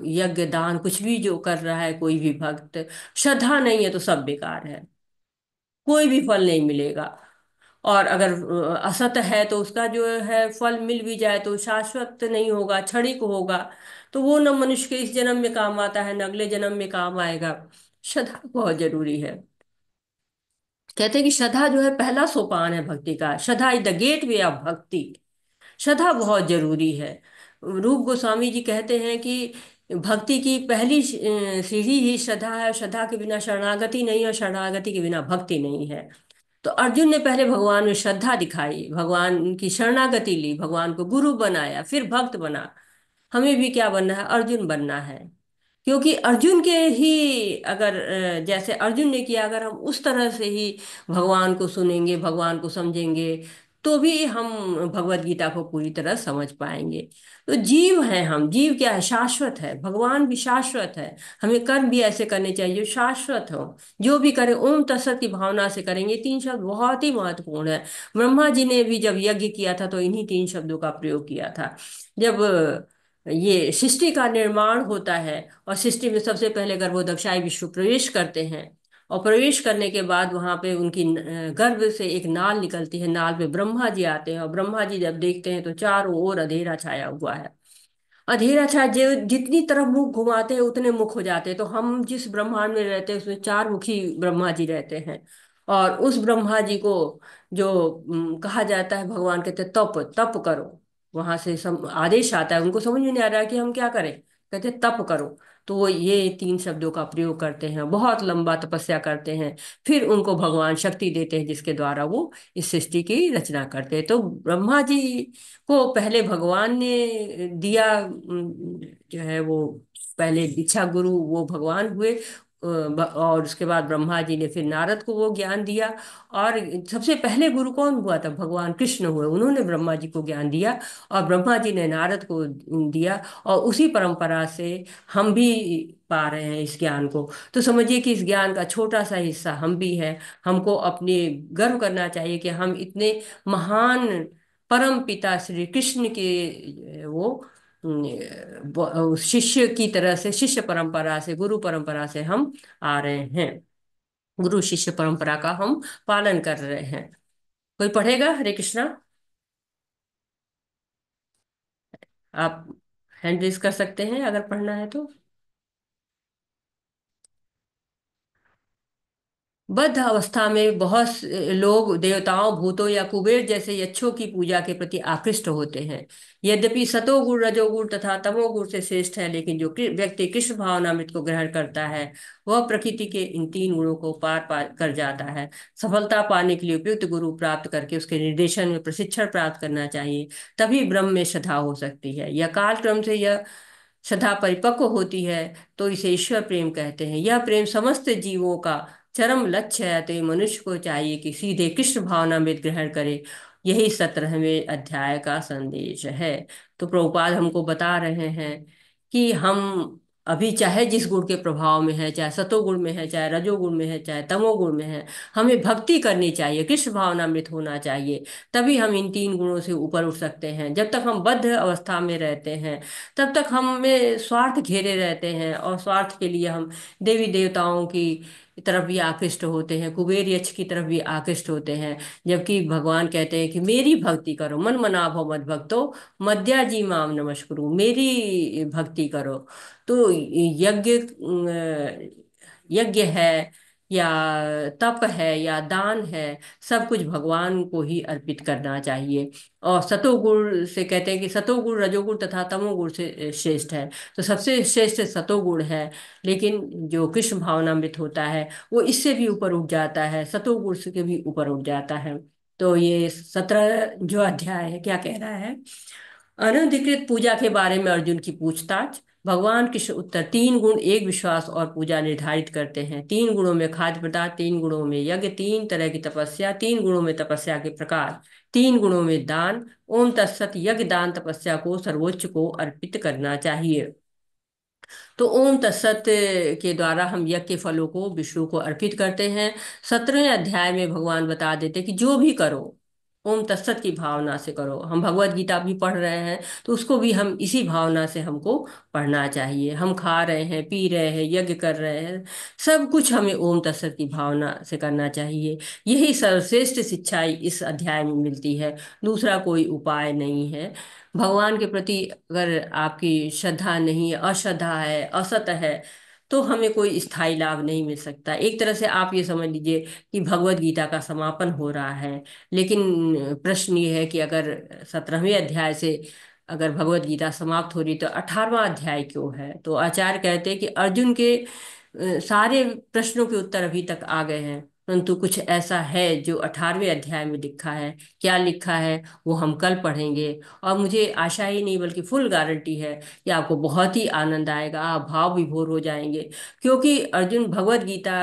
यज्ञ दान कुछ भी जो कर रहा है कोई भी भक्त, श्रद्धा नहीं है तो सब बेकार है, कोई भी फल नहीं मिलेगा। और अगर असत है तो उसका जो है फल मिल भी जाए तो शाश्वत नहीं होगा, क्षणिक होगा। तो वो न मनुष्य के इस जन्म में काम आता है न अगले जन्म में काम आएगा। श्रद्धा बहुत जरूरी है। कहते हैं कि श्रद्धा जो है पहला सोपान है भक्ति का। Shraddha is the gateway of bhakti. श्रद्धा बहुत जरूरी है। रूप गोस्वामी जी कहते हैं कि भक्ति की पहली सीढ़ी ही श्रद्धा है। श्रद्धा के बिना शरणागति नहीं, और शरणागति के बिना भक्ति नहीं है। तो अर्जुन ने पहले भगवान में श्रद्धा दिखाई, भगवान की शरणागति ली, भगवान को गुरु बनाया, फिर भक्त बना। हमें भी क्या बनना है, अर्जुन बनना है। क्योंकि अर्जुन के ही अगर जैसे अर्जुन ने किया, अगर हम उस तरह से ही भगवान को सुनेंगे, भगवान को समझेंगे, तो भी हम भगवत गीता को पूरी तरह समझ पाएंगे। तो जीव है, हम जीव क्या है, शाश्वत है, भगवान भी शाश्वत है। हमें कर्म भी ऐसे करने चाहिए जो शाश्वत हो। जो भी करें ओम तत्सत की भावना से करेंगे। तीन शब्द बहुत ही महत्वपूर्ण है। ब्रह्मा जी ने भी जब यज्ञ किया था तो इन्हीं तीन शब्दों का प्रयोग किया था। जब ये सृष्टि का निर्माण होता है और सृष्टि में सबसे पहले गर्भोदक्षाई विष्णु प्रवेश करते हैं, और प्रवेश करने के बाद वहां पे उनकी गर्भ से एक नाल निकलती है। नाल पे ब्रह्मा जी आते हैं और ब्रह्मा जी जब देखते हैं तो चारों ओर अंधेरा छाया हुआ है। अंधेरा छाया, जो जितनी तरफ मुख घुमाते हैं उतने मुख हो जाते हैं। तो हम जिस ब्रह्मांड में रहते हैं उसमें चार मुखी ब्रह्मा जी रहते हैं। और उस ब्रह्मा जी को जो कहा जाता है, भगवान कहते हैं तप तप करो। वहां से आदेश आता है, उनको समझ में नहीं आ रहा है कि हम क्या करें, कहते हैं तप करो। तो वो ये तीन शब्दों का प्रयोग करते हैं, बहुत लंबा तपस्या करते हैं। फिर उनको भगवान शक्ति देते हैं जिसके द्वारा वो इस सृष्टि की रचना करते हैं। तो ब्रह्मा जी को पहले भगवान ने दिया, जो है वो पहले दीक्षा गुरु वो भगवान हुए। और उसके बाद ब्रह्मा जी ने फिर नारद को वो ज्ञान दिया। और सबसे पहले गुरु कौन हुआ था, भगवान कृष्ण हुए, उन्होंने ब्रह्मा जी को ज्ञान दिया और ब्रह्मा जी ने नारद को दिया। और उसी परंपरा से हम भी पा रहे हैं इस ज्ञान को। तो समझिए कि इस ज्ञान का छोटा सा हिस्सा हम भी है। हमको अपने गर्व करना चाहिए कि हम इतने महान परम पिता श्री कृष्ण के वो शिष्य की तरह से, शिष्य परंपरा से, गुरु परंपरा से हम आ रहे हैं। गुरु शिष्य परंपरा का हम पालन कर रहे हैं। कोई पढ़ेगा? हरे कृष्णा। आप हैंड रेज कर सकते हैं अगर पढ़ना है तो। बद्ध अवस्था में बहुत से लोग देवताओं, भूतों या कुबेर जैसे यक्षों की पूजा के प्रति आकृष्ट होते हैं। यद्यपि सतोगुण, रजोगुण तथा तमोगुण से श्रेष्ठ है, लेकिन जो व्यक्ति कृष्ण भावनामृत को ग्रहण करता है वह प्रकृति के इन तीन गुणों को पार कर जाता है। सफलता पाने के लिए उपयुक्त गुरु प्राप्त करके उसके निर्देशन में प्रशिक्षण प्राप्त करना चाहिए। तभी ब्रह्म में श्रद्धा हो सकती है। यह काल क्रम से यह श्रद्धा परिपक्व होती है तो इसे ईश्वर प्रेम कहते हैं। यह प्रेम समस्त जीवों का चरम लक्ष्य है। तो ये मनुष्य को चाहिए कि सीधे कृष्ण भावनामृत ग्रहण करे। यही 17वें अध्याय का संदेश है। तो प्रभुपाद हमको बता रहे हैं कि हम अभी चाहे जिस गुण के प्रभाव में है, चाहे सतोगुण में है, चाहे रजोगुण में है, चाहे तमोगुण में है, हमें भक्ति करनी चाहिए, कृष्ण भावनामृत होना चाहिए। तभी हम इन तीन गुणों से ऊपर उठ सकते हैं। जब तक हम बद्ध अवस्था में रहते हैं तब तक हमें स्वार्थ घेरे रहते हैं, और स्वार्थ के लिए हम देवी देवताओं की तरफ भी आकृष्ट होते हैं, कुबेर यक्ष की तरफ भी आकृष्ट होते हैं। जबकि भगवान कहते हैं कि मेरी भक्ति करो, मन मना भव मद भक्तो, मद्याजी माम नमस्कुरु, मेरी भक्ति करो। तो यज्ञ है या तप है या दान है, सब कुछ भगवान को ही अर्पित करना चाहिए। और सतोगुण से कहते हैं कि सतोगुण, रजोगुण तथा तमोगुण से श्रेष्ठ है। तो सबसे श्रेष्ठ सतोगुण है, लेकिन जो कृष्ण भावनामृत होता है वो इससे भी ऊपर उठ जाता है, सतोगुण से भी ऊपर उठ जाता है। तो ये 17 जो अध्याय है क्या कह रहा है? अनधिकृत पूजा के बारे में अर्जुन की पूछताछ। भगवान कृष्ण उत्तर: तीन गुण, एक विश्वास और पूजा निर्धारित करते हैं। तीन गुणों में खाद्य पदार्थ, तीन गुणों में यज्ञ, तीन तरह की तपस्या, तीन गुणों में तपस्या के प्रकार, तीन गुणों में दान। ओम तत्सत, यज्ञ दान तपस्या को सर्वोच्च को अर्पित करना चाहिए। तो ओम तत्सत के द्वारा हम यज्ञ के फलों को विष्णु को अर्पित करते हैं। 17वें अध्याय में भगवान बता देते कि जो भी करो ओम तत्सत की भावना से करो। हम भगवत गीता भी पढ़ रहे हैं तो उसको भी हम इसी भावना से हमको पढ़ना चाहिए। हम खा रहे हैं, पी रहे हैं, यज्ञ कर रहे हैं, सब कुछ हमें ओम तत्सत की भावना से करना चाहिए। यही सर्वश्रेष्ठ शिक्षा इस अध्याय में मिलती है। दूसरा कोई उपाय नहीं है। भगवान के प्रति अगर आपकी श्रद्धा नहीं है, अश्रद्धा है, असत है, तो हमें कोई स्थायी लाभ नहीं मिल सकता। एक तरह से आप ये समझ लीजिए कि भगवत गीता का समापन हो रहा है। लेकिन प्रश्न ये है कि अगर 17वें अध्याय से अगर भगवत गीता समाप्त हो रही तो 18वां अध्याय क्यों है? तो आचार्य कहते हैं कि अर्जुन के सारे प्रश्नों के उत्तर अभी तक आ गए हैं। परंतु कुछ ऐसा है जो 18वें अध्याय में लिखा है। क्या लिखा है वो हम कल पढ़ेंगे। और मुझे आशा ही नहीं बल्कि फुल गारंटी है कि आपको बहुत ही आनंद आएगा, आप भाव विभोर हो जाएंगे। क्योंकि अर्जुन भगवत गीता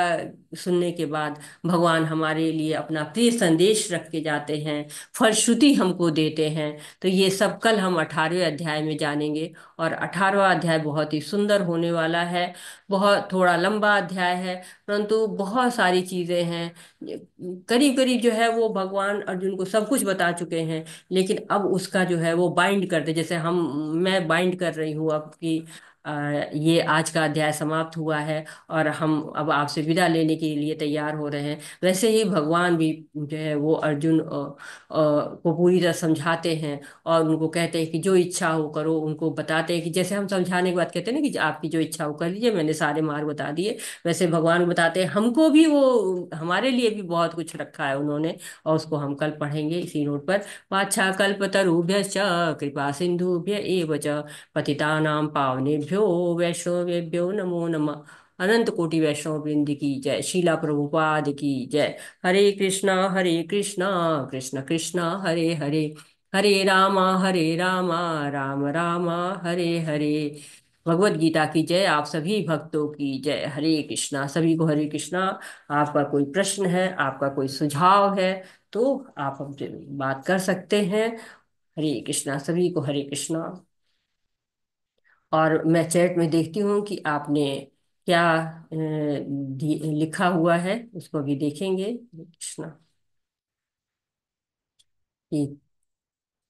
सुनने के बाद भगवान हमारे लिए अपना प्रिय संदेश रख के जाते हैं, फलश्रुति हमको देते हैं। तो ये सब कल हम 18वें अध्याय में जानेंगे। और 18वां अध्याय बहुत ही सुंदर होने वाला है। बहुत थोड़ा लंबा अध्याय है, परंतु बहुत सारी चीजें हैं। करीब करीब जो है वो भगवान अर्जुन को सब कुछ बता चुके हैं, लेकिन अब उसका जो है वो बाइंड करते, जैसे हम मैं बाइंड कर रही हूँ अब कि ये आज का अध्याय समाप्त हुआ है और हम अब आपसे विदा लेने के लिए तैयार हो रहे हैं। वैसे ही भगवान भी जो है वो अर्जुन को पूरी तरह समझाते हैं और उनको कहते हैं कि जो इच्छा हो करो। उनको बताते हैं कि जैसे हम समझाने के बाद कहते हैं ना कि आपकी जो इच्छा हो कर लीजिए, मैंने सारे मार्ग बता दिए, वैसे भगवान बताते हैं हमको भी, वो हमारे लिए भी बहुत कुछ रखा है उन्होंने। और उसको हम कल पढ़ेंगे इसी नोट पर। वाछा कल्पतरुभ्यश्च कृपा सिंधुभ्य एव च पतितानां पावनेभ्यो वैष्णवेभ्यो नमो नमः। अनंत कोटि वैष्णव वृंद की जय, शीला प्रभुपाद की जय। हरे कृष्णा कृष्ण कृष्णा हरे हरे, हरे रामा राम रामा हरे हरे। भगवत गीता की जय, आप सभी भक्तों की जय। हरे कृष्णा, सभी को हरे कृष्णा। आपका कोई प्रश्न है, आपका कोई सुझाव है, तो आप हमसे बात कर सकते हैं। हरे कृष्णा, सभी को हरे कृष्णा। और मैं चैट में देखती हूँ कि आपने क्या लिखा हुआ है, उसको भी देखेंगे। हरे कृष्णा।